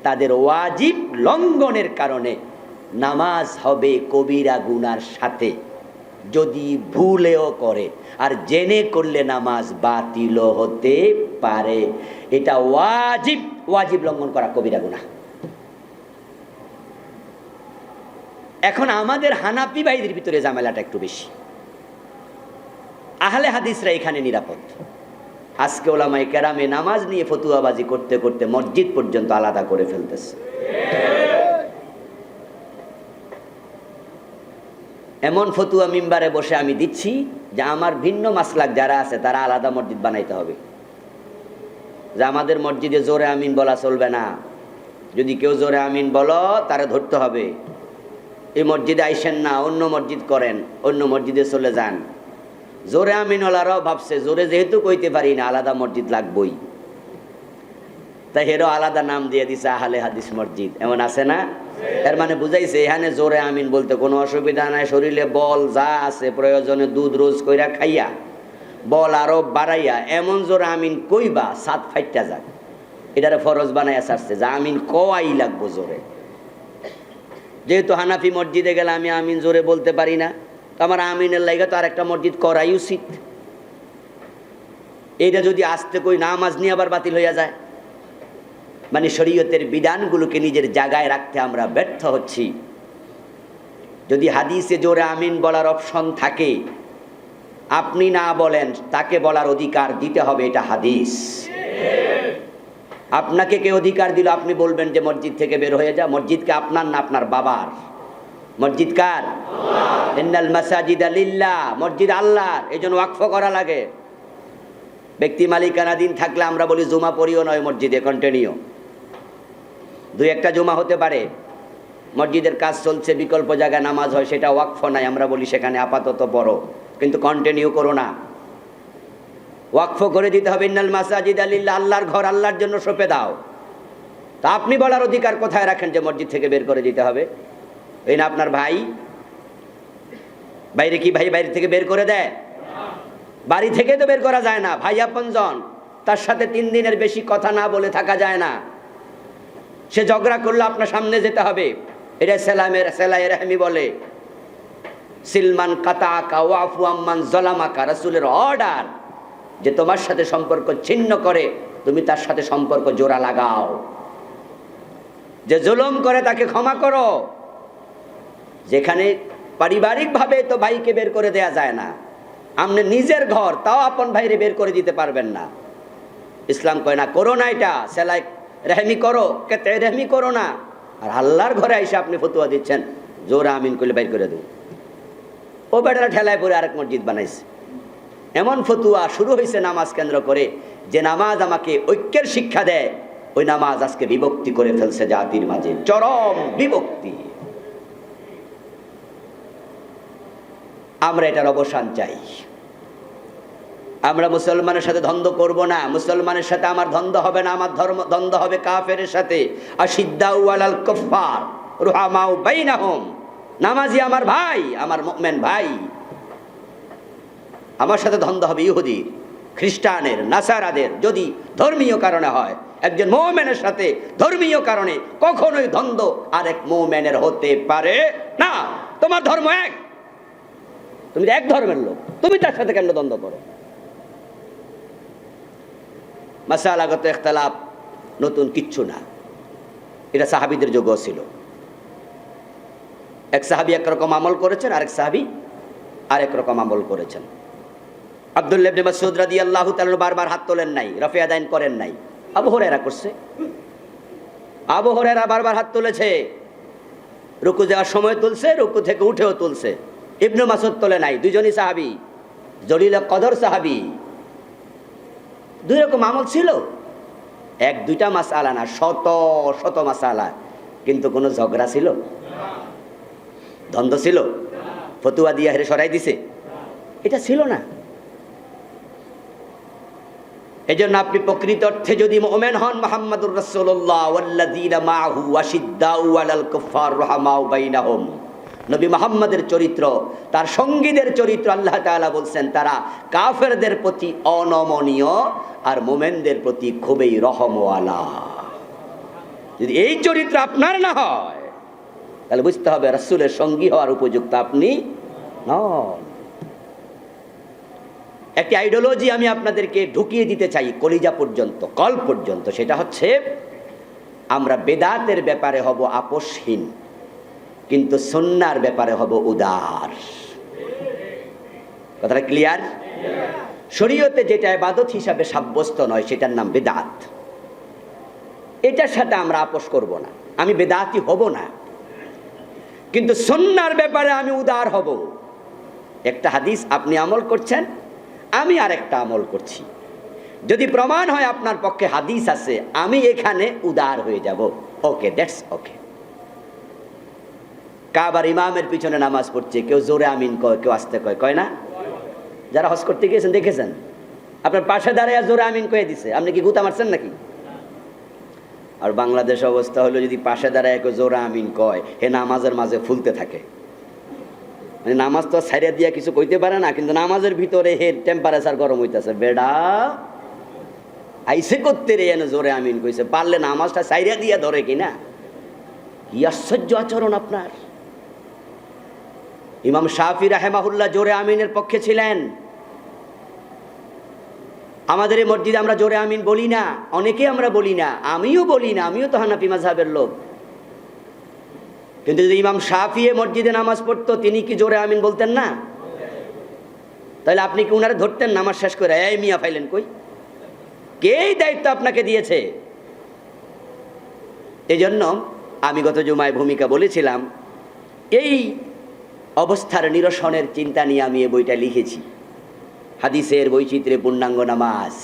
তাদের ওয়াজিব লঙ্ঘনের কারণে নামাজ হবে কবিরা গুনার সাথে, যদি ভুলেও করে। আর জেনে করলে নামাজ বাতিল হতে পারে। এটা ওয়াজিব, ওয়াজিব লঙ্ঘন করা কবিরা গুনাহ। এখন আমাদের হানাফি ভাইদের ভিতরে ঝামেলাটা একটু বেশি। আহলে হাদিসরা এখানে নিরাপদ। আজকে ওলামায়ে কেরামে নামাজ নিয়ে ফতুয়াবাজি করতে করতে মসজিদ পর্যন্ত আলাদা করে ফেলতেছে। এমন ফতুয়া মিম্বারে বসে আমি দিচ্ছি যে আমার ভিন্ন মাসলাক যারা আছে তারা আলাদা মসজিদ বানাইতে হবে, যে আমাদের মসজিদে জোরে আমিন বলা চলবে না, যদি কেউ জোরে আমিন বলো তারা ধরতে হবে, এই মসজিদে আইসেন না, অন্য মসজিদ করেন, অন্য মসজিদে চলে যান। জোরে আমিনওয়ালারাও ভাবছে জোরে যেহেতু কইতে পারি না আলাদা মসজিদ লাগবই, তাই হেরো আলাদা নাম দিয়ে দিছে আহলে হাদিস মসজিদ। এমন আছে না? এর মানে বুঝাইছে এখানে জোরে আমিন বলতে কোনো অসুবিধা নাই, শরীরে বল যা আছে প্রয়োজনে দুধ রোজ কইরা খাইয়া বল আরো বাড়াইয়া এমন জোরে আমিন কইবা সাত ফাইটটা যাক, এটারে ফরজ বানাইয়া ছাড়ছে যে আমিন কওয়াই লাগবো জোরে। যেহেতু হানাফি মসজিদে গেলে আমি আমিন জোরে বলতে পারি না, তো আমার আমিনের লাইগা তো আর একটা মসজিদ করাই উচিত। এইটা যদি আসতে কই নামাজ নিয়ে আবার বাতিল হইয়া যায়, মানে শরীয়তের বিধানগুলোকে নিজের জায়গায় রাখতে আমরা ব্যর্থ হচ্ছি। যদি হাদিসে জোরে আমিন বলার অপশন থাকে, আপনি না বলেন, তাকে বলার অধিকার দিতে হবে, এটা হাদিস। আপনাকে কে অধিকার দিল আপনি বলবেন যে মসজিদ থেকে বের হয়ে যা? মসজিদকে আপনার না আপনার বাবার? মসজিদ কার? ইন্নাল মাসাজিদা লিল্লাহ, মসজিদ আল্লাহর, এই জন্য ওয়াকফ করা লাগে। ব্যক্তি মালিকানাধীন থাকলে আমরা বলি জুমা পড়িও নয় মসজিদে, কন্টিনিউ। দুই একটা জুমা হতে পারে, মসজিদের কাজ চলছে, বিকল্প জায়গায় নামাজ হয়, সেটা ওয়াকফ নাই, আমরা বলি সেখানে আপাতত পড়ো, কিন্তু কন্টিনিউ করো না। ওয়াকফ করে দিতে হবে। ইন্নাল মাসাজিদা লিল্লাহ, আল্লাহর ঘর আল্লাহর জন্য সঁপে দাও। তা আপনি বলার অধিকার কোথায় রাখেন যে মসজিদ থেকে বের করে দিতে হবে? এই না আপনার ভাই, বাইরে কি ভাই বাইরে থেকে বের করে দেয়? বাড়ি থেকে তো বের করা যায় না। ভাই আপনজন, তার সাথে 3 দিনের বেশি কথা না বলে থাকা যায় না। সে ঝগড়া করলে আপনার সামনে যেতে হবে। এটা সেলাই রহমি বলে, সিলমান কাতাকা ওয়াফু আম্মান জলামাকা, রাসূলের অর্ডার যে তোমার সাথে সম্পর্ক ছিন্ন করে তুমি তার সাথে সম্পর্ক জোড়া লাগাও, যে জুলুম করে তাকে ক্ষমা করো। যেখানে পারিবারিকভাবে তো ভাইকে বের করে দেয়া যায় না, আপনি নিজের ঘর তাও আপন ভাইরে বের করে দিতে পারবেন না। ইসলাম কয় না করো না, এটা সেলাই রেহমি করো, কেতে রেহমি করো না। আর আল্লাহর ঘরে এসে আপনি ফতুয়া দিচ্ছেন জোরে আমিন করলে বাইর করে দেব। ও বেটারা ঠেলায় পরে আরেক মসজিদ বানাইছে। এমন ফতুয়া শুরু হয়েছে নামাজ কেন্দ্র করে, যে নামাজ আমাকে ঐক্যের শিক্ষা দেয়, ওই নামাজ আজকে বিভক্তি করে ফেলছে জাতির মাঝে, চরম বিভক্তি। আমরা এটার অবসান চাই। আমরা মুসলমানের সাথে দ্বন্দ্ব করব না, মুসলমানের সাথে আমার দ্বন্দ্ব হবে না, আমার ধর্ম দ্বন্দ্ব হবে কাফেরের সাথে। আশিদ্দাউ আলাল কুফার রুহামাউ বাইনাহুম, নামাজি আমার ভাই, আমার মুমিন ভাই। আমার সাথে দ্বন্দ্ব হবে ইহুদির, খ্রিস্টানের, নাসারাদের, যদি ধর্মীয় কারণে হয়। একজন মুমিনের সাথে ধর্মীয় কারণে কখনোই দ্বন্দ্ব আরেক মুমিনের হতে পারে না। তোমার ধর্ম এক, তুমি এক ধর্মের লোক, তুমি তার সাথে কেন দ্বন্দ্ব করো? মাসালাগত ইখতিলাফ নতুন কিচ্ছু না, এটা সাহাবীদের যুগও ছিল। এক সাহাবী একরকম আমল করেছেন, আরেক সাহাবী আরেক রকম আমল করেছেন। আব্দুল্লাহ ইবনে মাসউদ রাদিয়াল্লাহু তাআলা বারবার হাত তোলেন নাই, রফে আদায় করেন নাই। আবু হুরায়রা করছে, আবু হুরায়রা বারবার হাত তুলেছে, রুকু যাওয়ার সময় তুলছে, রুকু থেকে উঠেও তুলছে। ইবনে মাসউদ তোলে নাই। দুইজনই সাহাবী, জলিল কদর সাহাবী। দুই রকম আমল ছিল, এক দুইটা মাসআলা না, শত শত মাসআলা। কিন্তু কোনো ঝগড়া ছিল? দ্বন্দ্ব ছিল? ফতুয়া দিয়ে হেরে সরাই দিছে? এটা ছিল না। এজন্য আপনি প্রকৃত অর্থে যদি মুমিন হন, মুহাম্মাদুর রাসূলুল্লাহ ওয়াল্লাযীনা মাআহু আশিদ্দাউ আলাল কুফার রুহামাউ বাইনাহুম, নবী মুহাম্মাদের চরিত্র, তার সঙ্গীদের চরিত্র আল্লাহ তাআলা বলছেন তারা কাফেরদের প্রতি অনমনীয় আর মুমিনদের প্রতি খুবই রহমওয়ালা। যদি এই চরিত্র আপনার না হয়, তাহলে বুঝতে হবে রাসূলের সঙ্গী হওয়ার উপযুক্ত আপনি নন। একটি আইডিওলজি আমি আপনাদেরকে ঢুকিয়ে দিতে চাই কলিজা পর্যন্ত, কল পর্যন্ত। সেটা হচ্ছে আমরা বেদাতের ব্যাপারে হব আপোষহীন, কিন্তু সুন্নাহর ব্যাপারে হব উদার। কথাটা ক্লিয়ার? শরীয়তে যেটা ইবাদত হিসাবে সাব্যস্ত নয় সেটার নাম বেদাত। এটার সাথে আমরা আপোষ করব না, আমি বেদাতি হব না, কিন্তু সুন্নাহর ব্যাপারে আমি উদার হব। একটা হাদিস আপনি আমল করছেন, আমি আরেকটা আমল করছি, যদি প্রমাণ হয় আপনার পক্ষে হাদিস আছে, আমি এখানে উদার হয়ে যাব। ওকে, দ্যাটস ওকে। কাবার ইমামের পিছনে নামাজ পড়ছে, কেউ জোরে আমিন কয়, কেউ আস্তে কয়, কয় না? যারা হজ করতে গিয়েছেন দেখেছেন, আপনার পাশে দাঁড়ায় জোরে আমিন কয়ে দিছে, আপনি কি গুতা মারছেন নাকি? আর বাংলাদেশ অবস্থা হলো, যদি পাশে দাঁড়ায় কেউ জোরে আমিন কয়, হে নামাজের মাঝে ফুলতে থাকে। মানে নামাজ তো ছাইড়া দিয়া কিছু কইতে পারে না, কিন্তু নামাজের ভিতরে হে টেম্পারেচার গরম হইতেছে। বেডা আইসে করতে রে, এনে জোরে আমিন কইছে, পারলে নামাজটা ছাইড়া দিয়া ধরে কিনা। কি আশ্চর্য আচরণ আপনার! ইমাম শাফি রাহেমাহুল্লাহ জোরে আমিনের পক্ষে ছিলেন। আমাদের এই মসজিদে আমরা জোরে আমিন বলি না, অনেকে আমরা বলি না, আমিও বলি না, আমিও তো হানাফি মাযহাবের লোক। কিন্তু যদি ইমাম শাফি মসজিদে নামাজ পড়তো, তিনি কি জোরে আমিন বলতেন না? তাহলে আপনি কি উনারে ধরতেন নামাজ শেষ করে, এই মিয়া ফাইলেন কই? কে এই দায়িত্ব আপনাকে দিয়েছে? এই জন্য আমি গত জুমায় ভূমিকা বলেছিলাম, এই অবস্থার নিরসনের চিন্তা নিয়ে আমি এই বইটা লিখেছি, হাদিসের বৈচিত্র্যে পূর্ণাঙ্গ নামাজ।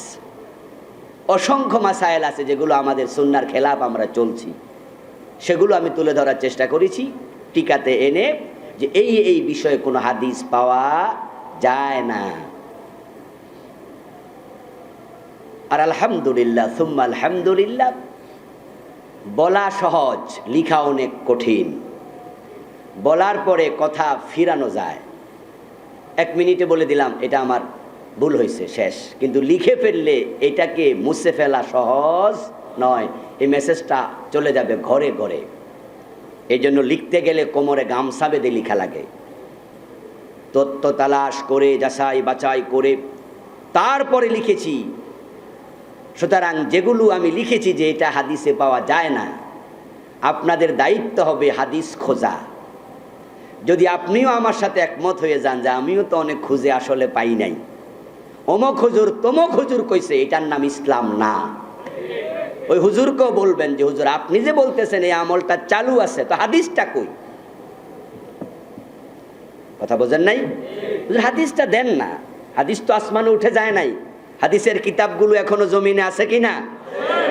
অসংখ্য মাসায়েল আছে যেগুলো আমাদের সুন্নাহর খেলাফ আমরা চলছি, সেগুলো আমি তুলে ধরার চেষ্টা করেছি টিকাতে এনে, যে এই বিষয়ে কোনো হাদিস পাওয়া যায় না। আর আলহামদুলিল্লাহ সুম্মা আলহামদুলিল্লাহ, বলা সহজ, লিখা অনেক কঠিন। বলার পরে কথা ফিরানো যায়, 1 মিনিটে বলে দিলাম এটা আমার ভুল হয়েছে, শেষ। কিন্তু লিখে ফেললে এটাকে মুছে ফেলা সহজ নয়, এই মেসেজটা চলে যাবে ঘরে ঘরে। এই জন্য লিখতে গেলে কোমরে গামছা বেঁধে লিখা লাগে, তথ্য তালাশ করে যাচাই বাছাই করে তারপরে লিখেছি। সুতরাং যেগুলো আমি লিখেছি যে এটা হাদিসে পাওয়া যায় না, আপনাদের দায়িত্ব হবে হাদিস খোঁজা। যদি আপনিও আমার সাথে একমত হয়ে যান যে আমিও তো অনেক খুঁজে আসলে পাই নাই, অমুক হুজুর তমুক হুজুর কইছে, এটার নাম ইসলাম না, ওই হুজুরকেও বলবেন যে হুজুর আপনি যে বলতেছেন এই আমলটা চালু আছে, তো হাদিসটা কই? কথা বোঝেন নাই? হাদিসটা দেন না, হাদিস তো আসমানে উঠে যায় নাই, হাদিসের কিতাবগুলো এখনো জমিনে আছে কিনা?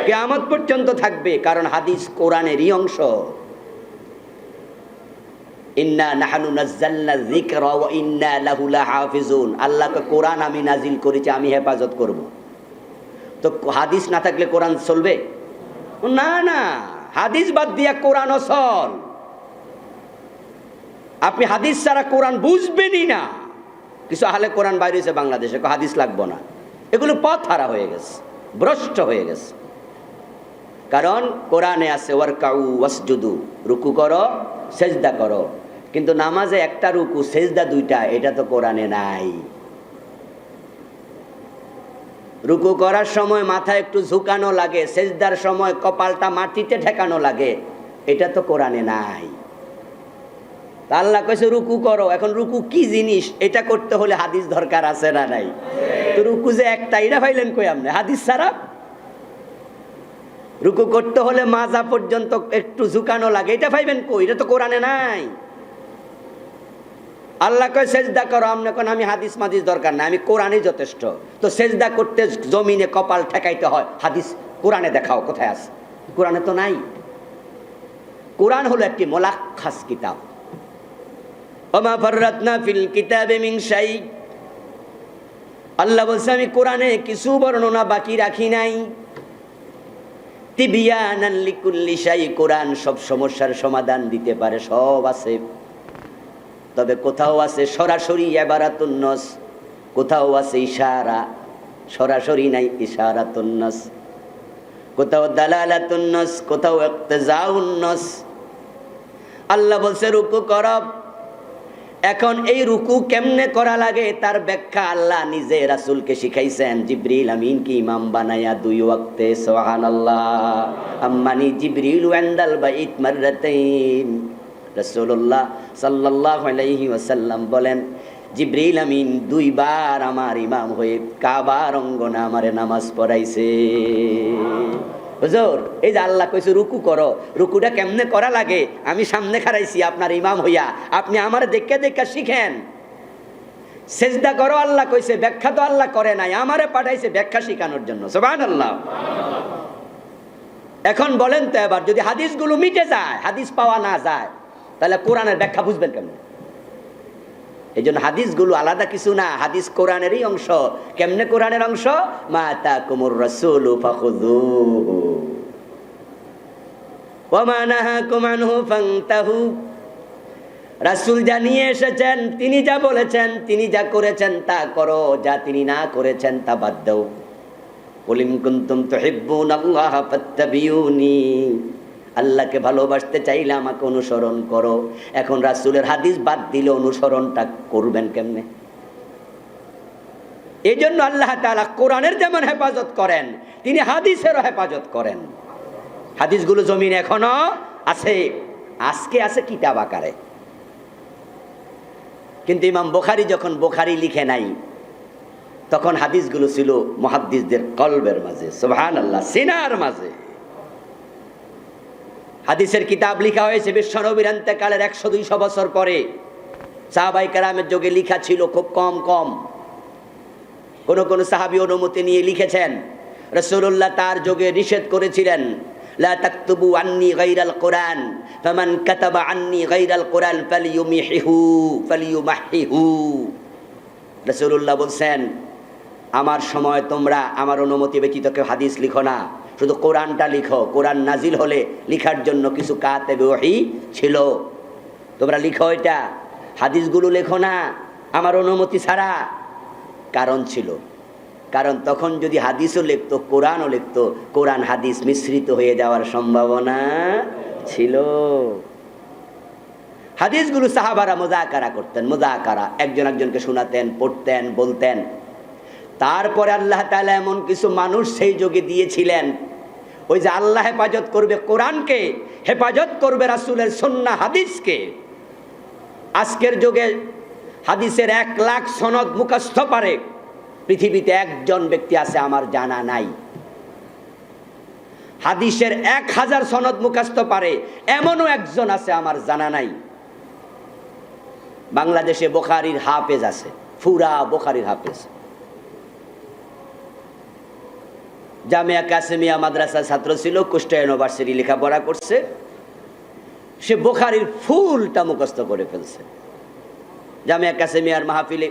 কিয়ামত পর্যন্ত থাকবে, কারণ হাদিস কোরআনেরই অংশ। ইন্না নাহনু নাযালনা যিকরা ওয়া ইন্না লাহু লাহাফিজুন, আল্লাহকে কোরআন আমি নাজিল করেছি, আমি হেফাজত করব। তো হাদিস না থাকলে কোরআন চলবে না? না, হাদিস বাদ দিয়া কোরআন চল। আপনি হাদিস ছাড়া কোরআন বুঝবেনই না। কিছু আহলে কোরআন বাইরে হয়েছে বাংলাদেশে, হাদিস লাগবো না। এগুলো পথ হারা হয়ে গেছে, ভ্রষ্ট হয়ে গেছে। কারণ কোরআনে আছে ওয়ারকাউ ওয়াসজুদু, রুকু করো সেজদা করো, কিন্তু নামাজে একটা রুকু সেজদা 2টা, এটা তো কোরআনে নাই। রুকু করার সময় মাথা একটু ঝুঁকানো লাগে, সেজদার সময় কপালটা মাটিতে ঠেকানো লাগে, এটা তো কোরআনে নাই। আল্লাহ কইছে রুকু করো, এখন রুকু কি জিনিস এটা করতে হলে হাদিস দরকার আছে না নাই? তো রুকু যে একটা, এটা পাইলেন কই আপনি হাদিস ছাড়া? রুকু করতে হলে মাজা পর্যন্ত একটু ঝুঁকানো লাগে, এটা পাইবেন কই? এটা তো কোরআনে নাই। আল্লাহ কয় সেজদা করো, আপনি কোন আমি হাদিস মাদিস দরকার নাই, আমি কোরআনই যথেষ্ট। তো সেজদা করতে জমিনে কপাল ঠেকাইতে হয়, হাদিস কোরআনে দেখাও কোথায় আছে? কোরআনে তো নাই। কোরআন হলো একটি মুলাক্কাস কিতাব। ওমা ফাররাতনা ফিল কিতাবি মিন শাই, আল্লাহ বলছে আমি কোরআনে কিছু বর্ণনা বাকি রাখি নাই। তিবিয়ানান লিকুল্লি শাই, কোরআন সব সমস্যার সমাধান দিতে পারে, সব আছে। তবে কোথাও আছে সরাসরি ইবারাতুন নাস, কোথাও আছে ইশারা, সরাসরি নাই ইশারাতুন নাস। কোথাও দালালাতুন নাস, কোথাও ইক্তিজাউন নাস। আল্লাহ বলছে রুকু কর। এখন এই রুকু কেমনে করা লাগে তার ব্যাখ্যা আল্লাহ নিজে রাসূলকে শিখাইছেন। জিবরিল আমিনকে ইমাম বানায়া 2 ওয়াক্তে, সুবহানাল্লাহ। আম্মানি জিবরিল ওয়ান্দাল বাইত মাররাতাইন। রাসূলুল্লাহ সাল্লাল্লাহু আলাইহি ওয়াসাল্লাম বলেন, জিবরিল আমিন 2 বার আমার ইমাম হয়ে কাবার অঙ্গনে আমারে নামাজ পড়াইছে। হুজুর, এই যে আল্লাহ কইছে রুকু করো, রুকুটা কেমনে করা লাগে আমি সামনে খাড়াইছি আপনার ইমাম হইয়া, আপনি আমার দেখে দেখে শিখেন। সেজদা করো আল্লাহ কইছে, ব্যাখ্যা তো আল্লাহ করে নাই, আমারে পাঠাইছে ব্যাখ্যা শিখানোর জন্য। সুবহানাল্লাহ। এখন বলেন তো এবার, যদি হাদিসগুলো মিটে যায়, হাদিস পাওয়া না যায়, তাহলে কোরআনের ব্যাখ্যা বুঝবেন কেমনে? এই জন্য হাদিসগুলো আলাদা কিছু না, হাদিস কোরআনেরই অংশ। কেমনে কোরআনের অংশ? মা আতাকুমুর রাসূলু ফাখুযুহু ওয়া মা নাহাকুম আনহু ফান্তাহু। রাসূল যা নিয়ে এসেছেন, তিনি যা বলেছেন, তিনি যা করেছেন তা করো, যা তিনি না করেছেন তা বাদ দাও। কুল ইন কুনতুম তুহিব্বুনাল্লাহা ফাত্তাবিউনি। আল্লাহকে ভালোবাসতে চাইলে আমাকে অনুসরণ করো। এখন রাসূলের হাদিস বাদ দিলে অনুসরণটা করবেন কেমনে? এই জন্য আল্লাহ তাআলা কোরআনের যেমন হেফাজত করেন, তিনি হাদিসেরও হেফাজত করেন। হাদিসগুলো জমিনে এখনো আছে, আজকে আছে কিতাব আকারে। কিন্তু ইমাম বুখারী যখন বুখারী লিখে নাই, তখন হাদিসগুলো ছিল মুহাদ্দিসদের কলবের মাঝে, সুবহানাল্লাহ, সিনার মাঝে। হাদিসের কিতাব লেখা হয়েছে বিশ্বনবীর ইন্তেকালের 100-200 বছর পরে। সাহাবায়ে কেরামের যুগে লেখা ছিল খুব কম কম। কোন কোন সাহাবী অনুমতি নিয়ে লিখেছেন। রাসূলুল্লাহ তার যুগে নিষেধ করেছিলেন, লা তাকতুবু আন্নি গায়রাল কোরআন, ফামান কাতাবা আন্নি গায়রাল কোরআন ফালিয়ুমাহিহু। রাসূলুল্লাহ বলছেন, আমার সময় তোমরা আমার অনুমতি ব্যতীত কেউ হাদিস লিখো না, শুধু কোরআনটা লিখো। কোরআন নাজিল হলে লিখার জন্য কিছু কাতেবে ওহী ছিল, তোমরা লিখো এটা, হাদিসগুলো লেখো না আমার অনুমতি ছাড়া। কারণ ছিল, কারণ তখন যদি হাদিসও লিখতো, কোরআনও লিখতো, কোরআন হাদিস মিশ্রিত হয়ে যাওয়ার সম্ভাবনা ছিল। হাদিসগুলো সাহাবারা মুযাকারা করতেন, মুযাকারা, একজন একজনকে শোনাতেন, পড়তেন, বলতেন। তারপরে আল্লাহ তাআলা এমন কিছু মানুষ সেই যুগে দিয়েছিলেন, ওই যে আল্লাহ হেফাজত করবে কোরআনকে, হেফাজত করবে রাসূলের সুন্নাহ হাদিসকে। আজকের যুগে হাদিসের 1 লাখ সনদ মুখস্থ পারে পৃথিবীতে একজন ব্যক্তি আছে আমার জানা নাই। হাদিসের 1000 সনদ মুখস্থ পারে এমনও একজন আছে আমার জানা নাই। বাংলাদেশে বুখারীর হাফেজ আছে, পুরা বুখারীর হাফেজ। জামিয়া কাসেমিয়া মাদ্রাসার ছাত্র ছিল, কুষ্টিয়া ইউনিভার্সিটি লেখাপড়া করছে, সে বুখারীর ফুলটা মুখস্থ করে ফেলছে। জামিয়া কাসেমিয়ার মাহফিলে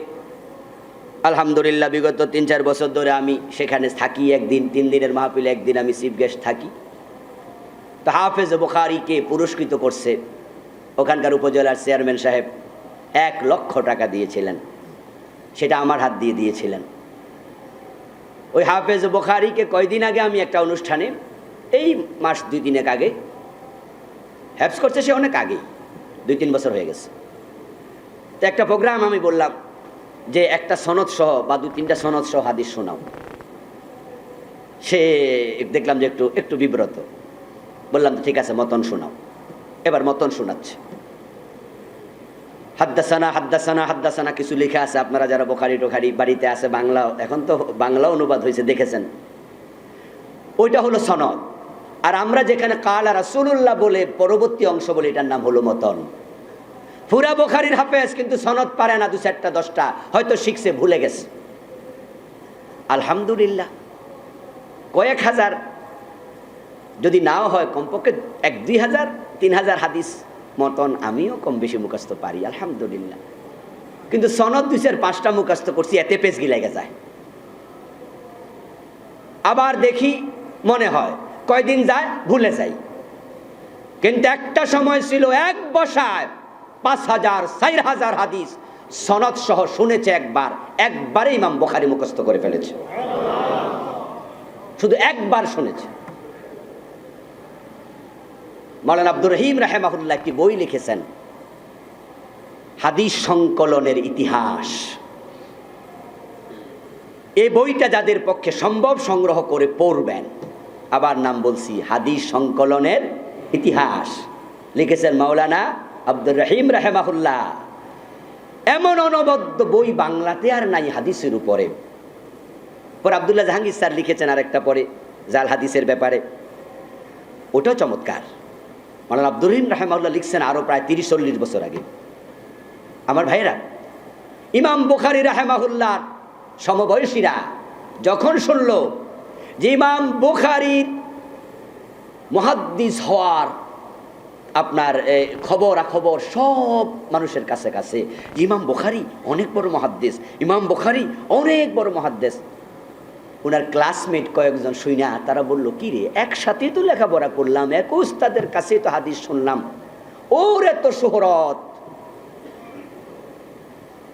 আলহামদুলিল্লাহ বিগত 3-4 বছর ধরে আমি সেখানে থাকি। একদিন 3 দিনের মাহফিলে একদিন আমি চিফ গেস্ট থাকি। তো হাফেজ বুখারীকে পুরস্কৃত করছে ওখানকার উপজেলার চেয়ারম্যান সাহেব, 1 লক্ষ টাকা দিয়েছিলেন, সেটা আমার হাত দিয়ে দিয়েছিলেন। ওই হাফেজ বুখারীকে কয়দিন আগে আমি একটা অনুষ্ঠানে, এই মাস 2-3 আগে, হ্যাপস করছে সে অনেক আগেই, 2-3 বছর হয়ে গেছে। তো একটা প্রোগ্রাম আমি বললাম যে একটা সনদ সহ বা 2-3টা সনদ সহ হাদিস শোনাও। সে দেখলাম যে একটু বিব্রত। বললাম তো ঠিক আছে, মতন শোনাও। এবার মতন শোনাচ্ছে। হাদ্দাসানা হাদ্দাসানা হাদ্দাসানা কিছু লেখা আছে, আপনারা যারা বুখারী টোখারী বাড়িতে আছে, বাংলা, এখন তো বাংলা অনুবাদ হয়েছে, দেখেছেন, ওইটা হলো সনদ। আর আমরা যেখানে কালা রাসূলুল্লাহ বলে পরবর্তী অংশ বলে, এটার নাম হলো মতন। পুরা বুখারীর হাফেজ, কিন্তু সনদ পারে না, 2-4টা 10টা হয়তো শিখছে, ভুলে গেছে। আলহামদুলিল্লাহ, কয়েক হাজার যদি নাও হয়, কমপক্ষে 1-2 হাজার 3,000 হাদিস মতন আমিও কম বেশি মুখস্থ পারি, আলহামদুলিল্লাহ। কিন্তু সনদ 2-4-5টা মুখস্থ করছি, এতে পেজ গিলাইয়া যায়। আবার দেখি মনে হয়, কয়দিন যায় ভুলে যাই। কিন্তু একটা সময় ছিল এক বসায় 5,000-4,000 হাদিস সনদ সহ শুনেছে একবারে ইমাম বুখারী মুখস্থ করে ফেলেছে, শুধু একবার শুনেছে। মাওলানা আব্দুর রহিম রাহিমাহুল্লাহ একটি বই লিখেছেন, হাদিস সংকলনের ইতিহাস। এই বইটা যাদের পক্ষে সম্ভব সংগ্রহ করে পড়বেন। আবার নাম বলছি, হাদিস সংকলনের ইতিহাস, লিখেছেন মাওলানা আব্দুর রহিম রাহিমাহুল্লাহ। এমন অনবদ্য বই বাংলাতে আর নাই হাদিসের উপরে। পরে আব্দুল্লাহ জাহাঙ্গীর স্যার লিখেছেন আরেকটা পরে জাল হাদিসের ব্যাপারে, ওটাও চমৎকার। মাওলানা আব্দুর রহিম রাহিমাহুল্লাহ লিখছেন আরো প্রায় 30-40 বছর আগে। আমার ভাইরা, ইমাম বুখারী রাহিমাহুল্লাহ সমবয়সীরা যখন শুনল যে ইমাম বুখারীর মুহাদ্দিস হওয়ার আপনার খবর সব মানুষের কাছে কাছে, ইমাম বুখারী অনেক বড় মুহাদ্দিস, ইমাম বুখারী অনেক বড় মুহাদ্দিস। ওনার ক্লাসমেট কয়েকজন শুইনা তারা বলল, কি রে, একসাথেই তো লেখাপড়া করলাম, এক উস্তাদের কাছেই তো হাদিস শুনলাম, ওর এত শোহরত,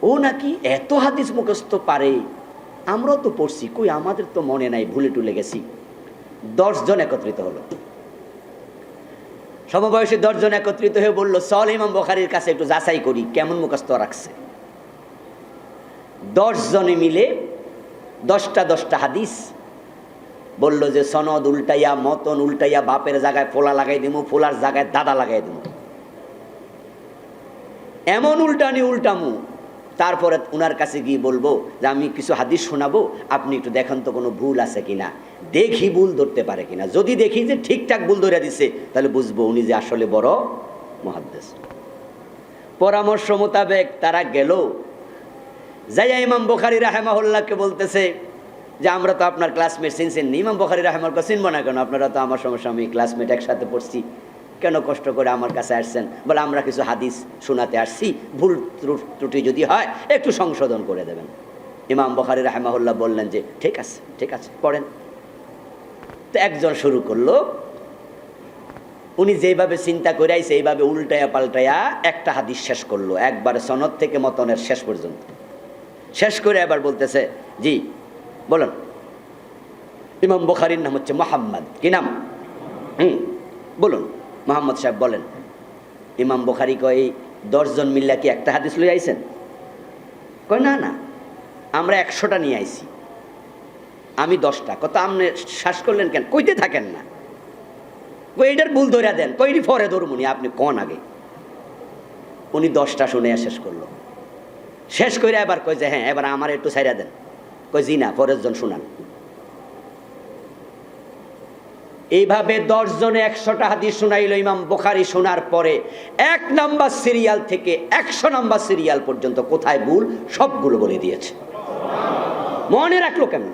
ও নাকি এত হাদিস মুখস্থ পারে, আমরাও তো পড়ছি, কই আমাদের তো মনে নাই, ভুলে টুলে গেছি। 10 জন একত্রিত হলো, সমবয়সী 10 জন একত্রিত হয়ে বলল, চল ইমাম বুখারীর কাছে একটু যাচাই করি কেমন মুখস্থ রাখছে। 10 জনে মিলে 10টা হাদিস বলল যে সনদ উল্টাইয়া, মতন উল্টাইয়া, বাপের জায়গায় ফোলা লাগাই দিমু, ফোলার জায়গায় দাদা লাগাই দিমু, এমন উল্টামু। তারপরে উনার কাছে গিয়ে বলবো যে আমি কিছু হাদিস শোনাবো, আপনি একটু দেখেন তো কোনো ভুল আছে কিনা, দেখি ভুল ধরতে পারে কিনা। যদি দেখি যে ঠিকঠাক ভুল ধরে দিছে, তাহলে বুঝবো উনি যে আসলে বড় মুহাদ্দিস। পরামর্শ মোতাবেক তারা গেল, যাইয়া ইমাম বুখারী রাহিমাহুল্লাহকে বলতেছে যে আমরা তো আপনার ক্লাসমেট, চিনছেন। ইমাম বুখারী রাহিমাহুল্লাহ চিনবো না কেন, আপনারা তো আমার সমসাময়িক ক্লাসমেট, একসাথে পড়ছি, কেন কষ্ট করে আমার কাছে আসছেন? বলে আমরা কিছু হাদিস শোনাতে আসছি, ভুল ত্রুটি যদি হয় একটু সংশোধন করে দেবেন। ইমাম বুখারী রাহিমাহুল্লাহ বললেন যে ঠিক আছে পড়েন। তো একজন শুরু করলো, উনি যেভাবে চিন্তা করে আইছে এইভাবে উল্টায়া পাল্টায়া একটা হাদিস শেষ করলো, একবার সনদ থেকে মতনের শেষ পর্যন্ত শেষ করে এবার বলতেছে, জি বলুন। ইমাম বুখারীর নাম হচ্ছে মুহাম্মদ, কি নাম? বলুন মোহাম্মদ সাহেব বলেন। ইমাম বুখারী কয়, 10 জন মিল্লা কি একটা হাদিস লই আইছেন? কয় না, আমরা 100টা নিয়ে আইছি, আমি 10টা। কত আপনি শ্বাস করলেন কেন? কইতে থাকেন না, কই এটার ভুল ধরে দেন, কইটি পরে ধরমুনি, আপনি কোন আগে। উনি 10টা শুনে শেষ করলো, শেষ করে এবার কই যে হ্যাঁ এবার আমার একটু ছাইরা দেন। কই জি না, পরের জন শুনান। এইভাবে 10 জনে 100টা হাদিস শুনাইল ইমাম বুখারী। শোনার পরে 1 নাম্বার সিরিয়াল থেকে 100 নাম্বার সিরিয়াল পর্যন্ত কোথায় ভুল সবগুলো বলে দিয়েছে। মনে রাখলো কেমন?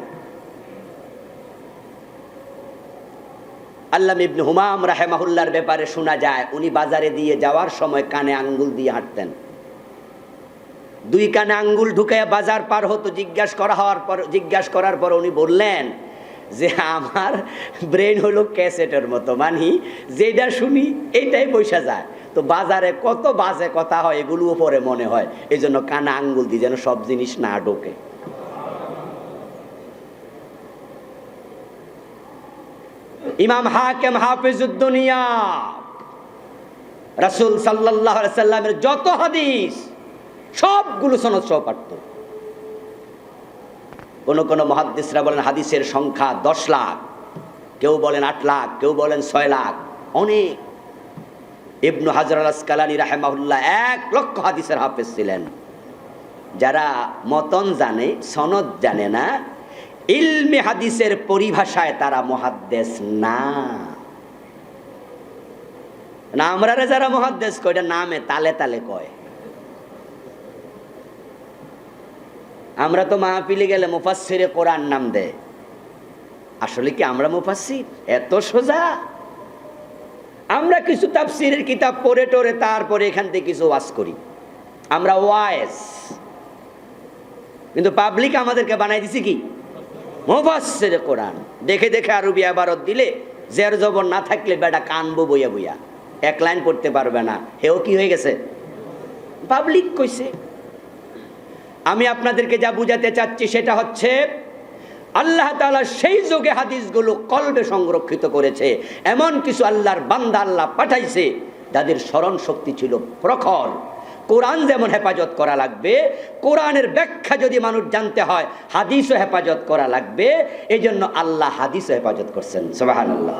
আল্লামা ইবনে হুমাম রাহিমাহুল্লাহর ব্যাপারে শোনা যায়, উনি বাজারে দিয়ে যাওয়ার সময় কানে আঙ্গুল দিয়ে হাঁটতেন। 2 কানে আঙ্গুল ঢুকাইয়া বাজার পার হতো। জিজ্ঞাসা করার পর উনি বললেন যে আমার ব্রেন হলো ক্যাসেটের মতো, মানে যেটা শুনি এইটাই বসে যায়। তো বাজারে কত বাজে কথা হয় এগুলো পরে মনে হয়, এই জন্য কানে আঙ্গুল দিয়ে যেন সব জিনিস না ঢোকে। ইমাম হাকিম হাফিজুদ দুনিয়া, রাসূল সাল্লাল্লাহু আলাইহি সাল্লামের যত হাদিস সবগুলো সনদ সহ পাঠত। কোন মুহাদ্দিসরা বলেন হাদিসের সংখ্যা 10 লাখ, কেউ বলেন 8 লাখ, কেউ বলেন 6 লাখ, অনেক। ইবনু হাজার আল আসকালানী রাহিমাহুল্লাহ 1 লক্ষ হাদিসের হাফেজ ছিলেন। যারা মতন জানে, সনদ জানে না, ইলমে হাদিসের পরিভাষায় তারা মুহাদ্দিস না। আমরা যারা মুহাদ্দিস কয় নামে তালে তালে কয়। আমরা তো মাহফিলে গেলে মুফাসসিরে কোরআন নাম দেয়, আসলে কি আমরা মুফাসসির? এত সোজা? আমরা কিছু তাফসীরের কিতাব পড়ে টরে তারপরে এখান থেকে কিছু ওয়াজ করি, আমরা ওয়াইজ। কিন্তু পাবলিক আমাদেরকে বানাই দিছে কি মুফাসসিরে কোরআন। দেখে দেখে আরবি ইবারত দিলে জের জবর না থাকলে বেটা কানবো বইয়া বইয়া, 1 লাইন পড়তে পারবে না। হেও কি হয়ে গেছে? পাবলিক কইছে। আমি আপনাদেরকে যা বুঝাতে চাচ্ছি সেটা হচ্ছে আল্লাহ তাআলা সেই যুগে হাদিসগুলো কলবে সংরক্ষিত করেছে। এমন কিছু আল্লাহর বান্দা আল্লাহ পাঠাইছে যাদের স্মরণ শক্তি ছিল প্রখর। কোরআন যেমন হেফাজত করা লাগবে, কোরআনের ব্যাখ্যা যদি মানুষ জানতে হয়, হাদিসও হেফাজত করা লাগবে। এই জন্য আল্লাহ হাদিসও হেফাজত করছেন, সুবহানাল্লাহ।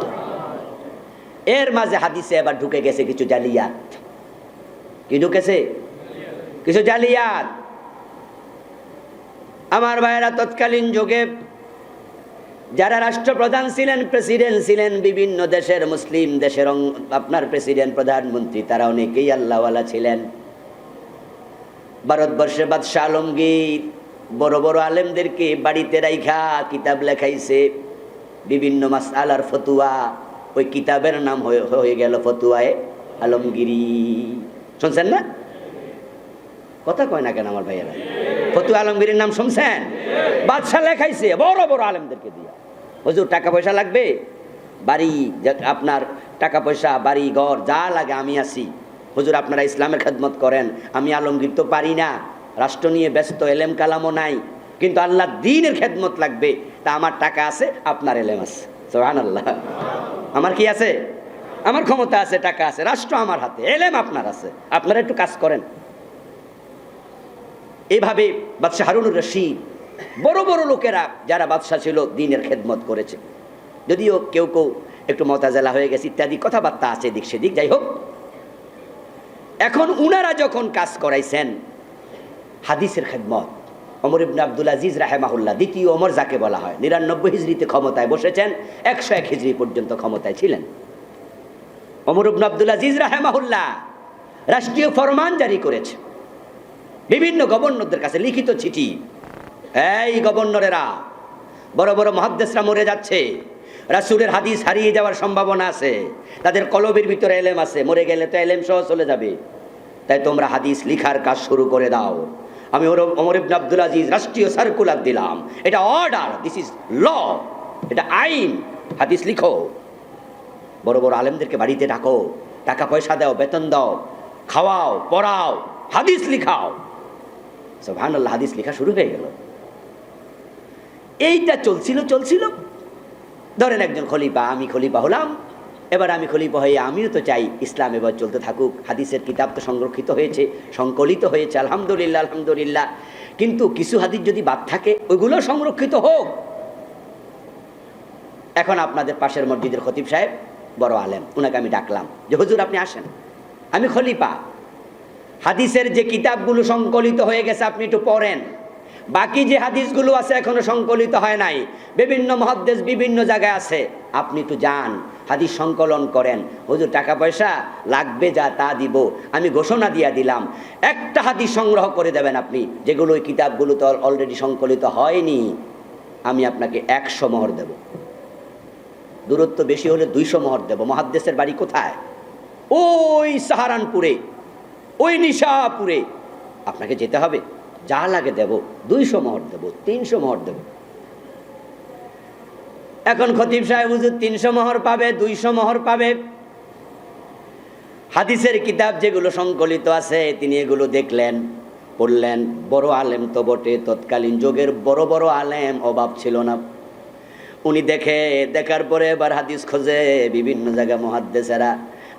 এর মাঝে হাদিসে এবার ঢুকে গেছে কিছু জালিয়াত। কি ঢুকেছে? কিছু জালিয়াত। আমার ভাইয়েরা, তৎকালীন যুগে যারা রাষ্ট্রপ্রধান ছিলেন, প্রেসিডেন্ট ছিলেন, বিভিন্ন দেশের মুসলিম দেশের আপনার প্রেসিডেন্ট, প্রধানমন্ত্রী, তারা অনেকেই আল্লাহওয়ালা ছিলেন। ভারতবর্ষের বাদশাহ আলমগীর বড় বড় আলেমদেরকে বাড়িতে রাইখা কিতাব লেখাইছে, বিভিন্ন মাসআলার ফতুয়া। ওই কিতাবের নাম হয়ে গেল ফতুয়ায়ে আলমগীরি। শুনছেন না? কথা কয় না কেন আমার ভাইয়েরা? ফতুয়া আলমগীরির নাম শুনছেন? বাদশাহ লেখাইছে বড় বড় আলেমদেরকে দিয়া। হুজুর টাকা পয়সা লাগবে, বাড়ি আপনার টাকা পয়সা বাড়ি ঘর যা লাগে আমি আছি, হুজুর আপনারা ইসলামের খেদমত করেন। আমি আলমগীর তো পারি না, রাষ্ট্র নিয়ে ব্যস্ত, এলেম কালামও নাই, কিন্তু আল্লাহ দ্বীনের খেদমত লাগবে। তা আমার টাকা আছে, আপনার এলেম আছে, সুবহানাল্লাহ। আমার কি আছে? আমার ক্ষমতা আছে, টাকা আছে, রাষ্ট্র আমার হাতে, এলেম আপনার আছে, আপনারা একটু কাজ করেন। এইভাবে বাদশাহ হারুনুর রশিদ, বড় বড় লোকেরা যারা বাদশাহ ছিল, দ্বীনের খেদমত করেছে। যদিও কেউ কেউ একটু মুতাজিলা হয়ে গেছে, ইত্যাদি কথাবার্তা আছে দিক সেদিক, যাই হোক। এখন উনারা যখন কাজ করাইছেন হাদিসের খেদমত, ওমর ইবনে আব্দুল আজিজ রাহেমাহুল্লাহ, দ্বিতীয় ওমর যাকে বলা হয়, 99 হিজরিতে ক্ষমতায় বসেছেন, 101 হিজরি পর্যন্ত ক্ষমতায় ছিলেন। ওমর ইবনে আব্দুল আজিজ রাহেমাহুল্লাহ রাষ্ট্রীয় ফরমান জারি করেছে, বিভিন্ন গভর্নরদের কাছে লিখিত চিঠি। এই গভর্নরেরা, বড় বড় মুহাদ্দিসরা মরে যাচ্ছে, রাসূলের হাদিস হারিয়ে যাওয়ার সম্ভাবনা আছে, তাদের কলবের ভিতরে এলেম আছে, মরে গেলে তো এলেম সহ চলে যাবে, তাই তোমরা হাদিস লিখার কাজ শুরু করে দাও। আমি ওমর ইবনে আব্দুল আজিজ রাষ্ট্রীয় সার্কুলার দিলাম, এটা অর্ডার, দিস ইজ ল, এটা আইন, হাদিস লিখো। বড় বড় আলেমদেরকে বাড়িতে ডাকো, টাকা পয়সা দাও, বেতন দাও, খাওয়াও, পড়াও, হাদিস লিখাও। সুবহানাল্লাহ, হাদিস লেখা শুরু হয়ে গেল। এইটা চলছিল। ধরেন একজন খলিফা, আমি খলিফা হলাম, এবার আমি খলিফা হয়ে আমিও তো চাই ইসলাম এবার চলতে থাকুক, হাদিসের কিতাব তো সংরক্ষিত হয়েছে, সংকলিত হয়েছে, আলহামদুলিল্লাহ আলহামদুলিল্লাহ, কিন্তু কিছু হাদিস যদি বাদ থাকে ওইগুলো সংরক্ষিত হোক। এখন আপনাদের পাশের মসজিদের খতিব সাহেব বড় আলেম, ওনাকে আমি ডাকলাম যে হুজুর আপনি আসেন, আমি খলিফা, হাদিসের যে কিতাবগুলো সংকলিত হয়ে গেছে আপনি একটু পড়েন, বাকি যে হাদিসগুলো আছে এখনো সংকলিত হয় নাই, বিভিন্ন মুহাদ্দিস বিভিন্ন জায়গায় আছে, আপনি একটু যান, হাদিস সংকলন করেন। হুজুর টাকা পয়সা লাগবে, যা তা দিব, আমি ঘোষণা দিয়ে দিলাম, একটা হাদিস সংগ্রহ করে দেবেন আপনি, যেগুলো ওই কিতাবগুলো তো অলরেডি সংকলিত হয়নি, আমি আপনাকে 100 মোহর দেব, দূরত্ব বেশি হলে 200 মোহর দেব। মুহাদ্দিসের বাড়ি কোথায়? ওই সাহারানপুরে, ওই নিশাপুরে, আপনাকে যেতে হবে, যা লাগে দেব, 200 মোহর দেব, 300 মোহর দেব। এখন খতিব সাহেব হুজুর 300 মোহর পাবে, 200 মোহর পাবে। হাদিসের কিতাব যেগুলো সংকলিত আছে তিনি এগুলো দেখলেন, পড়লেন, বড় আলেম তো বটে, তৎকালীন যুগের বড় বড় আলেম, অভাব ছিল না। উনি দেখার পরে এবার হাদিস খোঁজে, বিভিন্ন জায়গায় মুহাদ্দিসেরা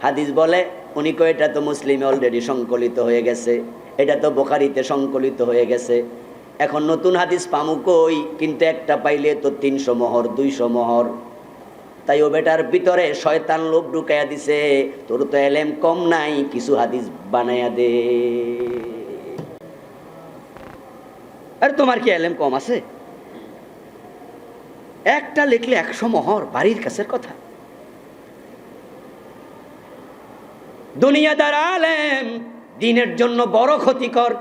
হাদিস বলে, উনি কয় এটা তো মুসলিমে অলরেডি সংকলিত হয়ে গেছে, এটা তো বুখারীতে সংকলিত হয়ে গেছে, এখন নতুন হাদিস পামু কই? কিন্তু একটা পাইলে তো 300 মোহর, 200 মোহর। তাই ও বেটার ভিতরে শয়তান লোভ ঢুকাইয়া দিছে, তোর তো এলেম কম নাই, কিছু হাদিস বানাইয়া দে। আরে তোমার কি এলেম কম আছে? একটা লিখলে 100 মোহর, বাড়ির কাছের কথা। দুনিয়াদার আলেম দ্বীনের জন্য বড় ক্ষতিকর।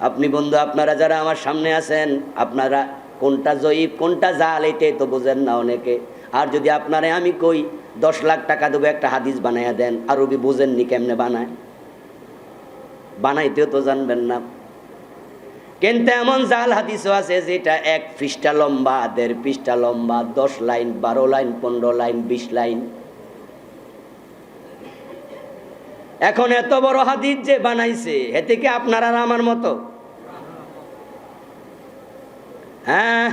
আপনি বন্ধু, আপনারা যারা আমার সামনে আছেন, আপনারা কোনটা জয়ীফ কোনটা জাল এটাই তো বোঝেন না অনেকে। আর যদি আপনারে আমি কই 10 লাখ টাকা দেবো একটা হাদিস বানাইয়া দেন, আরবি বোঝেননি কেমনে বানায়, বানাইতেও তো জানবেন না। কিন্তু এমন জাল হাদিসও আছে যেটা 1 পৃষ্ঠা লম্বা, 1.5 পৃষ্ঠা লম্বা, 10 লাইন, 12 লাইন, 15 লাইন, 20 লাইন। এখন এত বড় হাদিস যে বানাইছে, এতে কি আপনার আর আমার মতো? হ্যাঁ,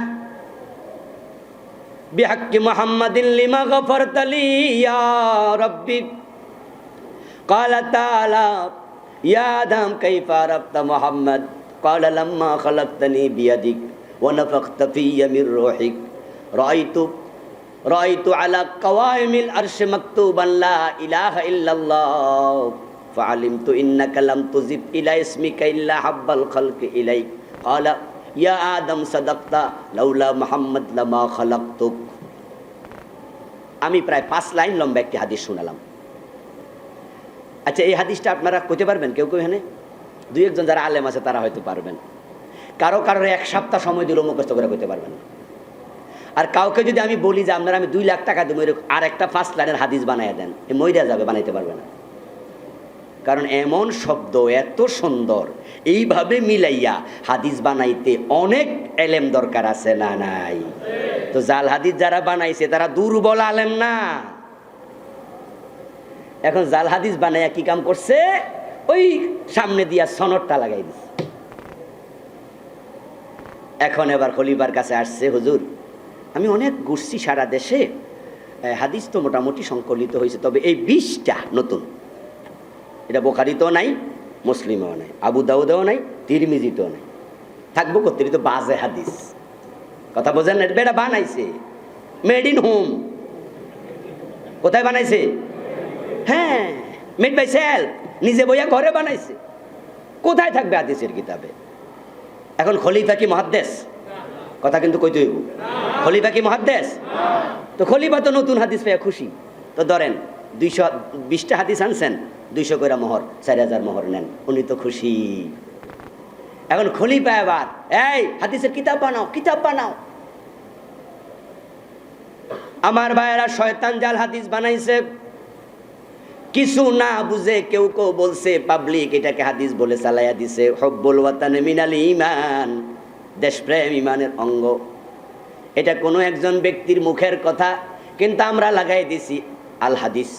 বিহাক্কি মুহাম্মাদিন লিমা গফরতা লি ইয়া রাব্বি ক্বালা তাআলা ইয়া আদম কাইফা আরাফতা মুহাম্মদ ক্বালা লাম্মা খালাকতানি বিয়াদিক ওয়া নাফাখতা ফিয়া মির রূহিক রাআইতু আলা কাওয়াইমিল আরশি মাকতুবান লা ইলাহা ইল্লাল্লাহ ফাআলিমতু ইন্নাকা লাম তুজিব ইলা ইসমিকা ইল্লা হাব্বাল খালকি ইলাইক ক্বালা ইয়া আদম সাদাকতা লাউলা মুহাম্মদ লামা খালাকতুক। আমি প্রায় 5 লাইন লম্বা একটি হাদিস শোনালাম। আচ্ছা, এই হাদিসটা আপনারা কইতে পারবেন? কেউ কেউ এখানে 2-1 জন যারা আলেম আছে তারা হয়তো পারবেন। কারো 1 সপ্তাহ সময় দিলেও মুখস্থ করে কইতে পারবেন। আর কাউকে যদি আমি বলি যে আপনারা আমি 2 লাখ টাকা দেবো, আর একটা 5 লাইনের হাদিস বানাইয়া দেন, এ মইরা যাবে, বানাইতে পারবে না। কারণ এমন শব্দ এত সুন্দর, এইভাবে মিলাইয়া হাদিস বানাইতে অনেক এলেম দরকার আছে না নাই? তো জাল হাদিস যারা বানাইছে তারা দুর্বল আলেম না। এখন জাল হাদিস বানাইয়া কি কাম করছে? ওই সামনে দিয়া সনদটা লাগাই দিছে। এখন এবার খলিফার কাছে আসছে, হুজুর আমি অনেক ঘুরছি সারা দেশে, হাদিস তো মোটামুটি সংকলিত হয়েছে, তবে এই 20টা নতুন, এটা বুখারীতেও নাই, মুসলিমেও নাই, আবু দাউদেও নাই, তিরমিজিতেও নাই, থাকবো করতে তো বাজে হাদিস। কথা বোঝেন? এটা বানাইছে মেড ইন হোম। কোথায় বানাইছে? হ্যাঁ, মেড বাই সেলফ, নিজে বইয়া ঘরে বানাইছে। কোথায় থাকবে হাদিসের কিতাবে? এখন খলিফা কি মুহাদ্দিস? কথা কিন্তু কইতে হইব। খলিফা কি মুহাদ্দিস? তো খলিফা তো নতুন হাদিস পেয়ে খুশি। তো ধরেন 220টা হাদিস আনছেন, 200 করে মোহর, 4000 মোহর নেন, উনি তো খুশি। এখন খলিফা এবার এই হাদিসের কিতাব বানাও, কিতাব বানাও। আমার ভাইয়েরা, শয়তান জাল হাদিস বানাইছে, কিছু না বুঝে কেউ কেউ বলছে, পাবলিক এটাকে হাদিস বলে চালাইয়া দিছে। হুব্বুল ওয়াতানি মিনাল ঈমান, দেশপ্রেম ইমানের অঙ্গ। এটা কোনো একজন ব্যক্তির মুখের কথা, কিন্তু আমরা লাগাই দিছি আল হাদিস।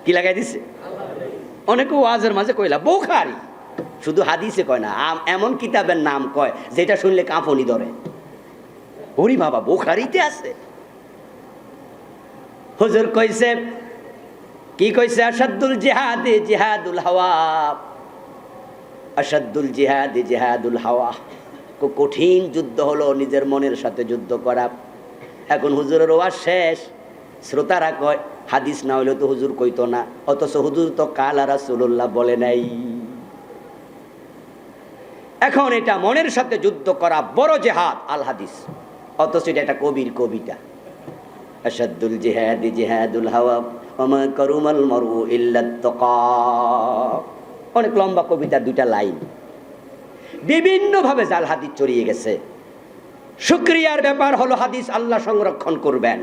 কি লাগাই দিছে? অনেকে ওয়াজের মাঝে কইলা বুখারী, শুধু হাদিসে কয় না, এমন কিতাবের নাম কয় যেটা শুনলে কাঁপুনি ধরে। ওরে বাবা, বুখারীতে আছে। হুজুর কইছে, কি কইছে? আসাদুল জিহাদ জিহাদুল হাওয়া, আসাদুল জিহাদ জিহাদুল হাওয়া। কঠিন যুদ্ধ হলো নিজের মনের সাথে যুদ্ধ করা। এখন হুজুরের ওয়াজ শেষ, শ্রোতারা কয় হাদিস না হইলে তো হুজুর কইতো না, অথচ হুজুর তো কালা রাসূলুল্লাহ বলে নাই। এখন এটা মনের সাথে যুদ্ধ করা বড় জিহাদ আল হাদিস, অথচ এটা একটা কবির কবিতা। আসাদুল জিহাদ জিহাদুল হাওয়া ওমা কারুমাল মারউ ইল্লাত তাকা। অনেক লম্বা কবিতার 2টা লাইন। বিভিন্নভাবে জাল হাদিস ছড়িয়ে গেছে। শুকরিয়ার ব্যাপার হলো হাদিস আল্লাহ সংরক্ষণ করবেন,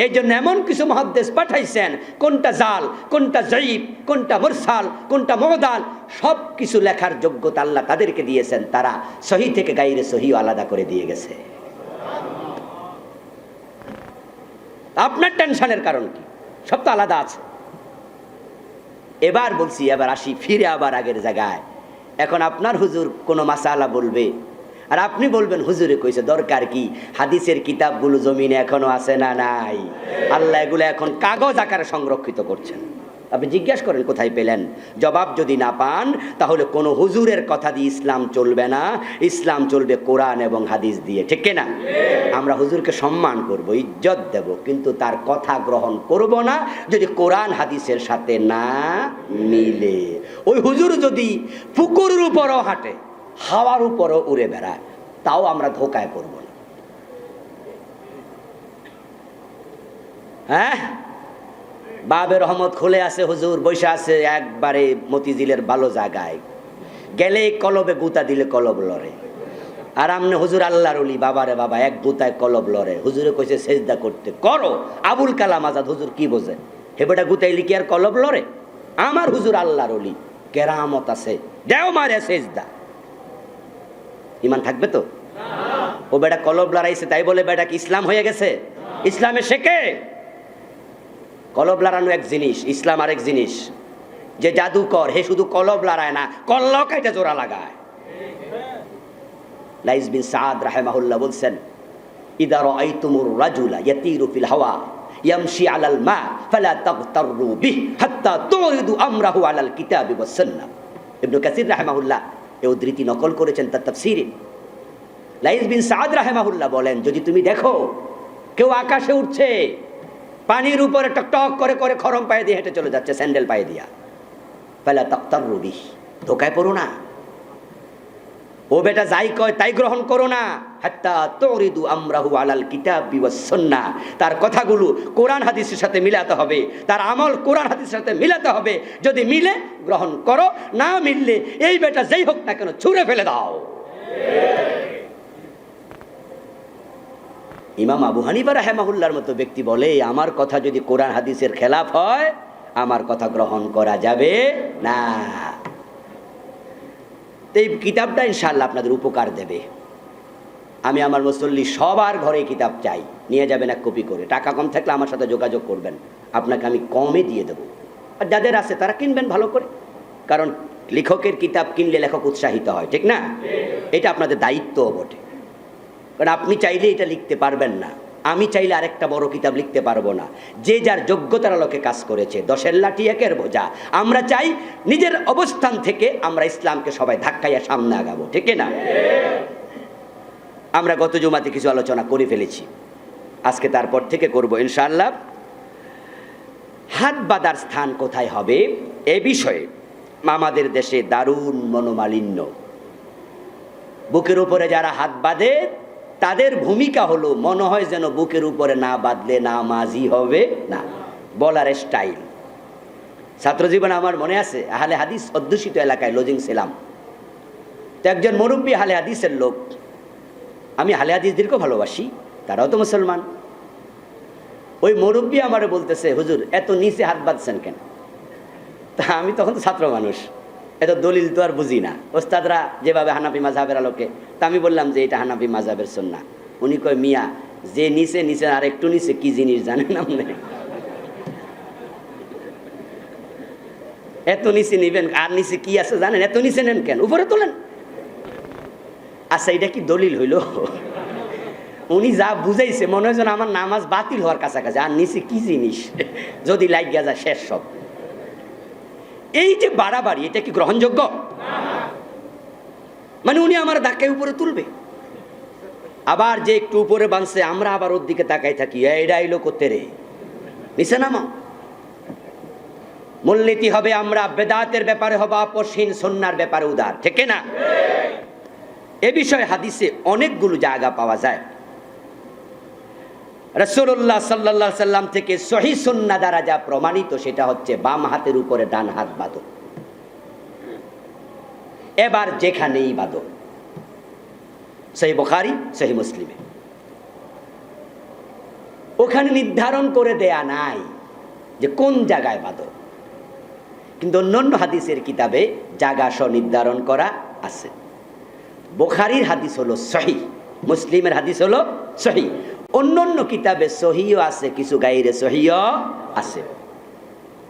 এই জন্য এমন কিছু মুহাদ্দিস পাঠাইছেন, কোনটা জাল, কোনটা যঈফ, কোনটা মুরসাল, কোনটা মুদাল, সব কিছু লেখার যোগ্যতা আল্লাহ তাদেরকে দিয়েছেন। তারা সহি থেকে গায়রে সহি আলাদা করে দিয়ে গেছে। আপনার টেনশনের কারণ কি? সব তো আলাদা আছে। এবার বলছি, এবার আসি ফিরে আবার আগের জায়গায়। এখন আপনার হুজুর কোনো মাসালা বলবে, আর আপনি বলবেন হুজুরে কইছে, দরকার কি? হাদিসের কিতাবগুলো জমিনে এখনো আছে না নাই? আল্লাহ এগুলো এখন কাগজ আকারে সংরক্ষিত করছেন। আপনি জিজ্ঞাসা করেন কোথায় পেলেন? জবাব যদি না পান, তাহলে কোনো হুজুরের কথা দিয়ে ইসলাম চলবে না। ইসলাম চলবে কোরআন এবং হাদিস দিয়ে, ঠিক কিনা? আমরা হুজুরকে সম্মান করব, ইজ্জত দেব, কিন্তু তার কথা গ্রহণ করব না যদি কোরআন হাদিসের সাথে না মিলে। ওই হুজুর যদি পুকুরের উপরও হাঁটে, হাওয়ার উপরও উড়ে বেড়ায়, তাও আমরা ধোকায় পড়ব না। হ্যাঁ, বাবে রহমত খুলে আছে, হুজুর বসে আছে একবারে মতিঝিলের ভালো জায়গায়, গেলে কলবে গুতা দিলে কলব লড়ে। আর আমনে হুজুর আল্লাহর ওলি, বাবারে বাবা, এক গুতায় কলব লড়ে। হুজুরে কইছে সেজদা করতে, করো। আবুল কালাম আজাদ হুজুর কি বোঝে? হেবেটা গুতাইলি কি আর কলব লড়ে? আমার হুজুর আল্লাহর ওলি, কেরামত আছে, দেও মারে সেজদা। ইমান থাকবে তো? ও বেটা কলব লড়াইছে তাই বলে বেটা কি ইসলাম হয়ে গেছে? ইসলামে শেখে কলব লড়ানো এক জিনিস, ইসলাম আরেক জিনিস। যে জাদুকর হে শুধু কলব লড়ায় না, কল্লাও কাইটা জোড়া লাগায়। লাইস বিন সাদ রাহিমাহুল্লাহ বলছেন, ইদা রাআইতুমুর রাজুলা ইয়াতিরু ফিল হাওয়া ইয়ামশি আলাল মা ফালা তাগতারু বিহি হাত্তা তুরিদু আমরাহু আলাল কিতাবি ওয়াস সুন্নাহ। ইবনে কাসির রাহিমাহুল্লাহ এই উদ্ধৃতি নকল করেছেন তার তাফসীরে। লাইস বিন সাদ রাহিমাহুল্লাহ বলেন, যদি তুমি দেখো কেউ আকাশে উঠছে, পানির উপরে টকটক করে করে খরম পায়ে দিয়ে হেঁটে চলে যাচ্ছে, স্যান্ডেল পায়ে দিয়া, ফালা তাগতারু বিহি, ধোকায় পড়ো না, ও বেটা যাই কয় তাই গ্রহণ করো না। হাত্তা তুরিদু আমরাহু আলাল কিতাবি ওয়াস সুন্নাহ, তার কথাগুলো কোরআন হাদিসের সাথে মিলাতে হবে, তার আমল কোরআন হাদিসের সাথে মিলাতে হবে। যদি মিলে গ্রহণ করো, না মিললে এই বেটা যেই হোক না কেন ছুঁড়ে ফেলে দাও। ইমাম আবু হানিফা রাহিমাহুল্লাহর মতো ব্যক্তি বলে, আমার কথা যদি কোরআন হাদিসের খেলাফ হয় আমার কথা গ্রহণ করা যাবে না। এই কিতাবটা ইনশাআল্লাহ আপনাদের উপকার দেবে। আমি আমার মুসল্লি সবার ঘরে কিতাব চাই, নিয়ে যাবেন এক কপি করে। টাকা কম থাকলে আমার সাথে যোগাযোগ করবেন, আপনাকে আমি কমে দিয়ে দেবো। আর যাদের আছে তারা কিনবেন ভালো করে, কারণ লেখকের কিতাব কিনলে লেখক উৎসাহিত হয়, ঠিক না? এটা আপনাদের দায়িত্বও বটে। কারণ আপনি চাইলে এটা লিখতে পারবেন না, আমি চাইলে আরেকটা বড় কিতাব লিখতে পারবো না। যে যার যোগ্যতার আলোকে কাজ করেছে, 10-এর লাঠি 1-এর বোঝা। আমরা চাই নিজের অবস্থান থেকে আমরা ইসলামকে সবাই ধাক্কাইয়া সামনে আগাবো, ঠিক না? আমরা গত জুমাতে কিছু আলোচনা করে ফেলেছি, আজকে তারপর থেকে করব ইনশাআল্লাহ। হাত বাঁধার স্থান কোথায় হবে এ বিষয়ে আমাদের দেশে দারুণ মনোমালিন্য। বুকের উপরে যারা হাত বাঁধে তাদের ভূমিকা হলো মনে হয় যেন বুকের উপরে না বাঁধলে নামাজি হবে না, বলার স্টাইল। ছাত্রজীবন আমার মনে আছে, আহলে হাদিস অধ্যুষিত এলাকায় লজিং ছিলাম। তো একজন মুরব্বী আহলে হাদিসের লোক, আমি আহলে হাদিসদেরকেও ভালোবাসি, তারাও তো মুসলমান। ওই মুরব্বী আমারে বলতেছে, হুজুর এত নিচে হাত বাঁধছেন কেন? তা আমি তখন তো ছাত্র মানুষ, এত দলিল তো আর বুঝি না। ওস্তাদরা যেভাবে হানাফি মাযহাবের আলোকে, তা আমি বললাম যে এটা হানাফি মাযহাবের সুন্নাহ। উনি কয়, মিয়া যে নিচে নিচে আর একটু নিচে কি জিনিস জানেন আপনি? এত নিচে নিবেন, আর নিচে কি আছে জানেন? এত নিচে নেন কেন, উপরে তোলেন। আচ্ছা এটা কি দলিল হইল? উনি যা বুঝাইছে মনে হয় যেন আমার নামাজ বাতিল হওয়ার কাছাকাছি। আর নিচে কি জিনিস যদি লাগিয়া যায় শেষ সব। এই যে বাড়াবাড়ি, এটা কি গ্রহণযোগ্য? মানে উনি আমার ধাক্কায় উপরে তুলবে, আবার যে একটু উপরে বাঁধছে আমরা আবার ওর দিকে তাকাই থাকি, এটা এলো করতে রে, নিচে নামা। মূলনীতি হবে আমরা বেদাতের ব্যাপারে হব আপোষহীন, সুন্নাহর ব্যাপারে উদার, ঠিক না? এ বিষয়ে হাদিসে অনেকগুলো জায়গা পাওয়া যায়। রাসূলুল্লাহ সাল্লাল্লাহু আলাইহি সাল্লাম থেকে সহিহ সুন্নাহ দ্বারা যা প্রমাণিত সেটা হচ্ছে বাম হাতের উপরে ডান হাত বাঁধো, এবার যেখানেই বাঁধো। সহিহ বুখারী, সহিহ মুসলিমে ওখানে নির্ধারণ করে দেয়া নাই যে কোন জায়গায় বাঁধো, কিন্তু অন্যান্য হাদিসের কিতাবে জায়গা সহ নির্ধারণ করা আছে। বুখারীর হাদিস হলো সহিহ, মুসলিমের হাদিস হলো সহিহ। অন্যান্য কিতাবে সহিহ আছে, কিছু গায়রে সহিহ আছে।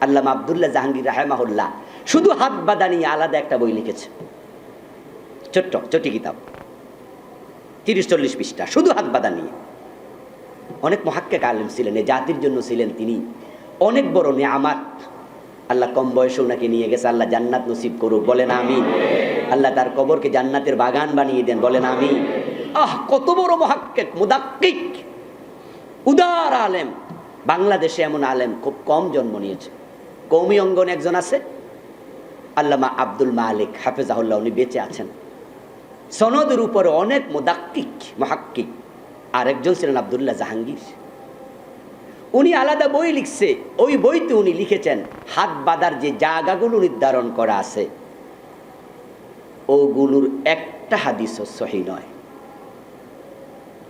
আল্লামা আব্দুল্লাহ জাহাঙ্গীর রাহিমাহুল্লাহ শুধু হাত বাঁধা নিয়ে আলাদা একটা বই লিখেছে, ছোটি কিতাব, 30-40 পৃষ্ঠা, শুধু হাত বাঁধা নিয়ে। অনেক মুহাক্কিক আলেম ছিলেন, এই জাতির জন্য ছিলেন তিনি অনেক বড় নেয়ামত। আল্লাহ কম বয়সে ওনাকে নিয়ে গেছে, আল্লাহ জান্নাত নসিব করুক, বলেন আমিন। আল্লাহ তার কবরকে জান্নাতের বাগান বানিয়ে দেন, বলেন আমিন। কত বড় মুহাক্কিক, মুদাক্কিক, উদার আলেম। বাংলাদেশে এমন আলেম খুব কম জন্ম নিয়েছে। কওমি অঙ্গনে একজন আছে, আল্লামা আব্দুল মালিক হাফেজাহুল্লাহ, উনি বেঁচে আছেন। সনদের উপরে অনেক মুদাক্কিক, মুহাক্কিক। আরেকজন ছিলেন আব্দুল্লাহ জাহাঙ্গীর, উনি আলাদা বই লিখছে। ওই বইতে উনি লিখেছেন হাত বাঁধার যে জায়গাগুলো নির্ধারণ করা আছে ওগুলোর একটা হাদিসও সহিহ নয়।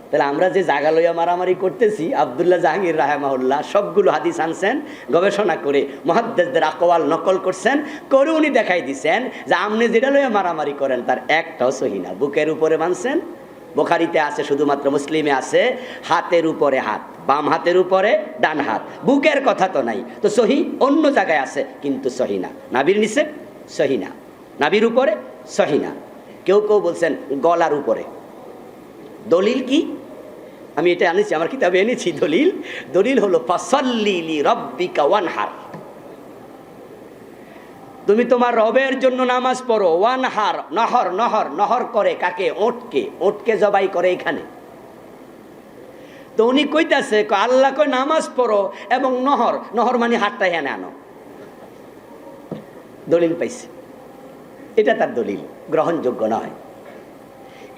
তাহলে আমরা যে জায়গা লইয়া মারামারি করতেছি, আব্দুল্লাহ জাহাঙ্গীর রাহিমাহুল্লাহ সবগুলো হাদিস আনছেন, গবেষণা করে মুহাদ্দিসদের আকওয়াল নকল করছেন, করে উনি দেখাই দিচ্ছেন যে আপনি যেটা লইয়া মারামারি করেন তার একটাও সহিহ না। বুকের উপরে বাঁধছেন, বুখারীতে আছে, শুধুমাত্র মুসলিমে আছে হাতের উপরে হাত, বাম হাতের উপরে ডান হাত। বুকের কথা তো নাই, তো সহিহ অন্য জায়গায় আছে কিন্তু সহিহ না। নাভির নিচে সহিহ না, নাভির উপরে সহিহ না। কেউ কেউ বলছেন গলার উপরে, দলিল কি? আমি এটা এনেছি, আমার কিতাবে এনেছি দলিল। দলিল হলো ফাসাল্লি লিরাব্বিকা ওয়ানহার, তুমি তোমার রবের জন্য নামাজ পড়ো। ওয়ানহার, নহর, নহর, নহর করে কাকে? ওটকে, ওটকে জবাই করে এখানে। তো উনি কইতাছে আল্লাহ কই নামাজ পড়ো এবং নহর, নহর মানে হাতটা এনে আনো। দলিল পাইছে, এটা তার দলিল, গ্রহণযোগ্য নয়।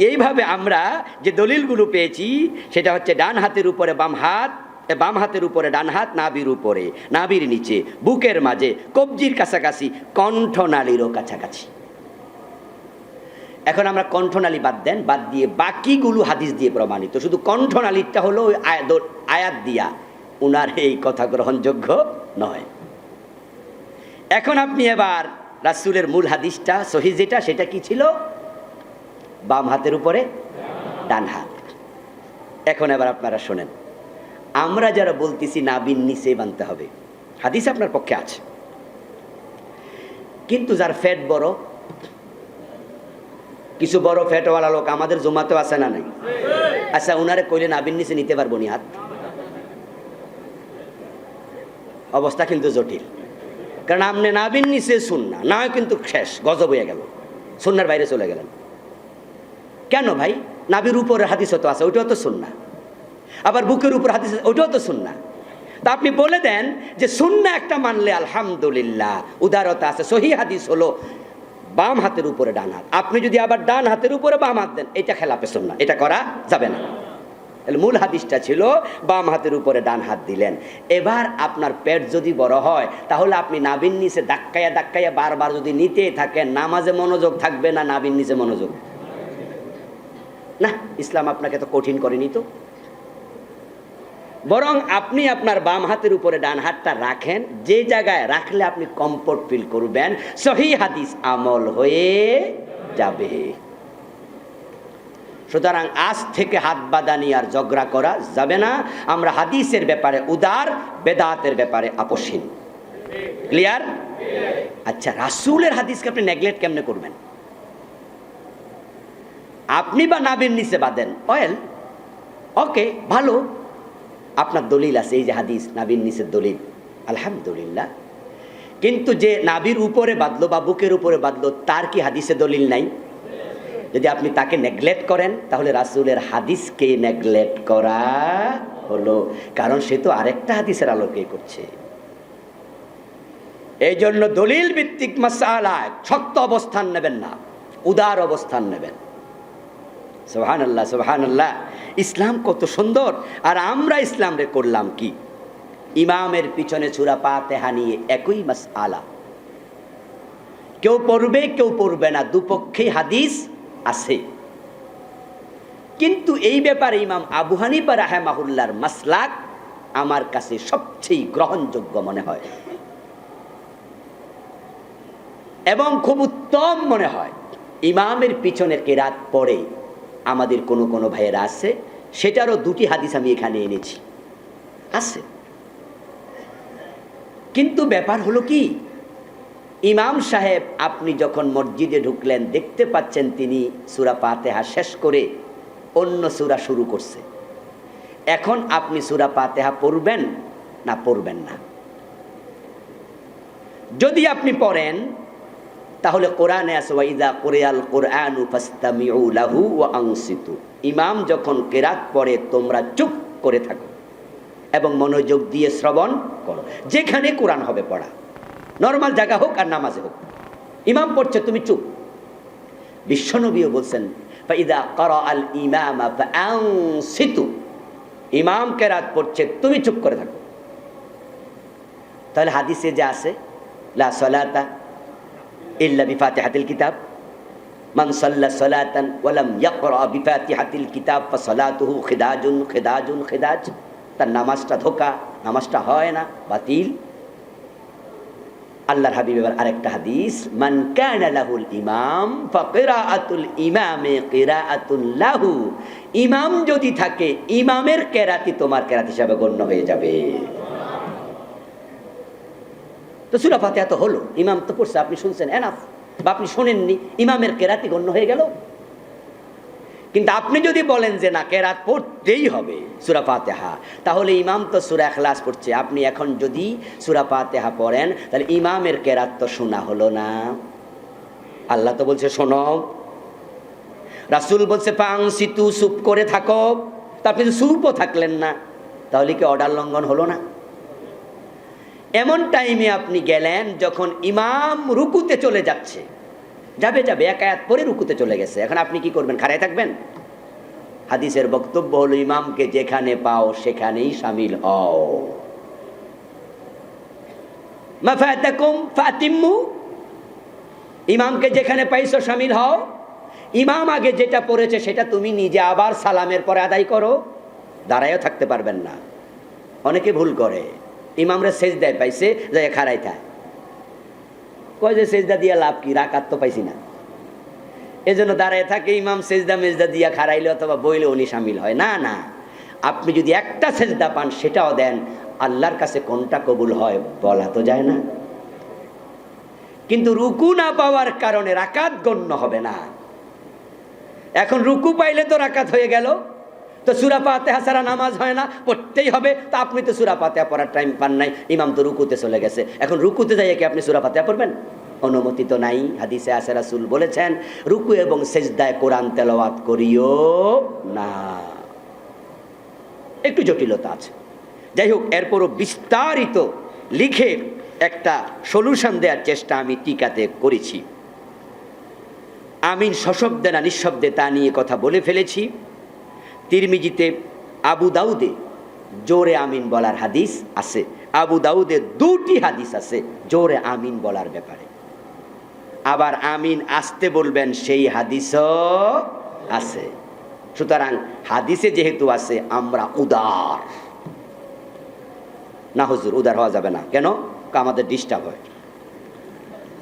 এইভাবে আমরা যে দলিলগুলো পেয়েছি সেটা হচ্ছে ডান হাতের উপরে বাম হাত, বাম হাতের উপরে ডান হাত, নাভির উপরে, নাভির নিচে, বুকের মাঝে, কবজির কাছাকাছি, কণ্ঠনালীরও কাছাকাছি। এখন আমরা কণ্ঠনালী বাদ দেন, বাদ দিয়ে বাকিগুলো হাদিস দিয়ে প্রমাণিত। শুধু কণ্ঠনালীটা হলো আয়াত দিয়া, উনার এই কথা গ্রহণযোগ্য নয়। এখন আপনি এবার রাসূলের মূল হাদিসটা সহিহ যেটা, সেটা কি ছিল? বাম হাতের উপরে ডান হাত। এখন এবার আপনারা শোনেন, আমরা যারা বলতেছি নাভির নিচে বানতে হবে, হাদিস আপনার পক্ষে আছে, কিন্তু যার ফ্যাট বড়, কিছু বড় ফ্যাটওয়ালা লোক আমাদের জমাতেও আছে না নাই? আচ্ছা, উনারে কইলে নাভির নিচে নিতে পারবো নি হাত? অবস্থা কিন্তু জটিল, কারণ আপনি নাভির নিচে সুন্নাহ না হয় কিন্তু শেষ, গজব হয়ে গেল, সুন্নাহর বাইরে চলে গেলেন। কেন ভাই? নাভির উপরে হাদিস তো আছে, ওইটাও তো সুন্নাহ। আবার বুকের উপর হাদিস, ওইটাও তো সুন্নাহ। তা আপনি বলে দেন যে সুন্নাহ একটা মানলে আলহামদুলিল্লাহ, উদারতা আছে, সহিহ হাদিস হলো বাম হাতের উপরে ডান হাত। আপনি যদি আবার ডান হাতের উপরে বাম হাত দেন, এটা খেলাফে সুন্নাহ, এটা করা যাবে না। মূল হাদিসটা ছিল বাম হাতের উপরে ডান হাত দিলেন। এবার আপনার পেট যদি বড় হয়, তাহলে আপনি নাভির নিচে ধাক্কাইয়া ধাক্কাইয়া বারবার যদি নিতে থাকেন, নামাজে মনোযোগ থাকবে না নাভির নিচে মনোযোগ? না, ইসলাম আপনাকে তো কঠিন করেনি তো। বরং আপনি আপনার বাম হাতের উপরে ডান হাতটা রাখেন, যে জায়গায় রাখলে আপনি কমফোর্ট ফিল করবেন, সহিহ হাদিস আমল হয়ে যাবে। সুতরাং আজ থেকে হাত বাঁধানি আর ঝগড়া করা যাবে না। আমরা হাদিসের ব্যাপারে উদার, বেদাতের ব্যাপারে আপোষহীন। ক্লিয়ার? আচ্ছা, রাসূলের হাদিসকে আপনি নেগলেক্ট কেমনে করবেন? আপনি বা নাভির নিচে বাঁধেন, অয়েল ওকে, ভালো, আপনার দলিল আছে, এই যে হাদিস নাভির নিচের দলিল, আলহামদুলিল্লাহ। কিন্তু যে নাভির উপরে বাঁধলো বা বুকের উপরে বাঁধলো, তার কি হাদিসে দলিল নাই? যদি আপনি তাকে নেগলেক্ট করেন, তাহলে রাসূলের হাদিসকে নেগলেক্ট করা হলো, কারণ সে তো আরেকটা হাদিসের আলোকে করছে। এই জন্য দলিল ভিত্তিক মাসআলায় শক্ত অবস্থান নেবেন না, উদার অবস্থান নেবেন। সুবহানাল্লাহ, সুবহানাল্লাহ। ইসলাম কত সুন্দর, আর আমরা ইসলাম রে করলাম কি? ইমামের পিছনে সূরা ফাতিহা নিয়ে একই মাসআলা, কেউ পড়বে কেউ পড়বে না, দুপক্ষেই হাদিস আছে। কিন্তু এই ব্যাপারে ইমাম আবু হানিফা রাহিমাহুল্লাহর মাসলাক আমার কাছে সবচেয়ে গ্রহণযোগ্য মনে হয় এবং খুব উত্তম মনে হয়। ইমামের পিছনে কেরাত পড়ে আমাদের কোনো কোনো ভাইয়েরা আছে, সেটারও দুটি হাদিস আমি এখানে এনেছি, আছে। কিন্তু ব্যাপার হলো কি, ইমাম সাহেব আপনি যখন মসজিদে ঢুকলেন, দেখতে পাচ্ছেন তিনি সূরা ফাতিহা শেষ করে অন্য সূরা শুরু করছে। এখন আপনি সূরা ফাতিহা পড়বেন না পড়বেন না? যদি আপনি পড়েন, তাহলে কোরআনে আছে ওয়াইদা কুরিয়াল কুরআনু ফাসতামিউ লাহু ওয়া আনসিতু, ইমাম যখন কিরাত পড়ে তোমরা চুপ করে থাকো এবং মনোযোগ দিয়ে শ্রবণ করো। যেখানে কোরআন হবে পড়া, নরমাল জায়গা হোক আর নামাজে হোক, ইমাম পড়ছে তুমি চুপ। বিশ্বনবীও বলছেন ফাইদা ক্বারাআল ইমামা ফাআনসিতু, ইমাম কিরাত পড়ছে তুমি চুপ করে থাকো। তাহলে হাদিসে যা আছে লা সালাতা ইল্লা বিফাতিহাতিল কিতাব, মান সাল্লা সালাতান ওয়া লাম ইয়াকরা বিফাতিহাতিল কিতাব ফাসালাতুহু খিদাজুন খিদাজুন খিদাজ, তার নামাজটা ধোঁকা, নামাজটা হয় না, বাতিল। আল্লাহর হাবিব এবার আরেকটা হাদিস, মান কানা লাহুল ইমাম ফাকিরাআতুল ইমামে কিরাআতুন লাহু, ইমাম যদি থাকে ইমামের কেরাতি তোমার কেরাত হিসাবে গণ্য হয়ে যাবে। তো সূরা ফাতিহা তো হলো, ইমাম তো পড়ছে, আপনি শুনছেন, এনাফ। বা আপনি শোনেননি, ইমামের কেরাতি গণ্য হয়ে গেল। কিন্তু আপনি যদি বলেন যে না কেরাত পড়তেই হবে সূরা ফাতিহা, তাহলে ইমাম তো সূরা ইখলাস পড়ছে, আপনি এখন যদি সূরা ফাতিহা পড়েন তাহলে ইমামের কেরাত তো শোনা হলো না। আল্লাহ তো বলছে শোনো, রাসূল বলছে ফাংসিতু, চুপ করে থাকো, তা আপনি চুপও থাকলেন না, তাহলে কি অর্ডার লঙ্ঘন হলো না? এমন টাইমে আপনি গেলেন যখন ইমাম রুকুতে চলে যাচ্ছে, যাবে এক আয়াত পরে রুকুতে চলে গেছে, এখন আপনি কি করবেন? খাড়ায় থাকবেন? হাদিসের বক্তব্য হলো ইমামকে যেখানে পাও সেখানেই শামিল হও। মা ফাতাকুম ফাতিম্মু, ইমামকে যেখানে পাইছো শামিল হও। ইমাম আগে যেটা পড়েছে সেটা তুমি নিজে আবার সালামের পরে আদায় করো, দাঁড়ায়ও থাকতে পারবেন না। অনেকে ভুল করে, ইমামরা সেজদায় পাইছে যাই খাড়াই থাক, কয় যে সেজদা দিয়া লাভ কি, রাকাত তো পাইছি না, এজন্য দাঁড়ায় থাকে। ইমাম সেজদা মেজদা দিয়া খাড়াইলে অথবা বইলে উনি শামিল হয় না। না, আপনি যদি একটা সেজদা পান সেটাও দেন, আল্লাহর কাছে কোনটা কবুল হয় বলা তো যায় না। কিন্তু রুকু না পাওয়ার কারণে রাকাত গণ্য হবে না। এখন রুকু পাইলে তো রাকাত হয়ে গেল, তো সূরা ফাতিহা ছাড়া নামাজ হয় না, পড়তেই হবে। তা আপনি তো সূরা ফাতিহা পড়ার টাইম পান নাই, ইমাম তো রুকুতে চলে গেছে, এখন রুকুতে যাইয়ে কি আপনি সূরা ফাতিহা পড়বেন? অনুমতি তো নাই। হাদিসে আছে রাসূল বলেছেন রুকু এবং সেজদায় কোরআন তেলাওয়াত করিও না। একটু জটিলতা আছে, যাই হোক, এরপরও বিস্তারিত লিখে একটা সলিউশন দেওয়ার চেষ্টা আমি টিকাতে করেছি। আমিন সশব্দে না নিঃশব্দে তা নিয়ে কথা বলে ফেলেছি। তিরমিজিতে, আবু দাউদে জোরে আমিন বলার হাদিস আছে, আবু দাউদে 2টি হাদিস আছে জোরে আমিন বলার ব্যাপারে। আবার আমিন আসতে বলবেন সেই হাদিসও আছে। সুতরাং হাদিসে যেহেতু আছে আমরা উদার না, হুজুর উদার হওয়া যাবে না। কেন? আমাদের ডিস্টার্ব হয়।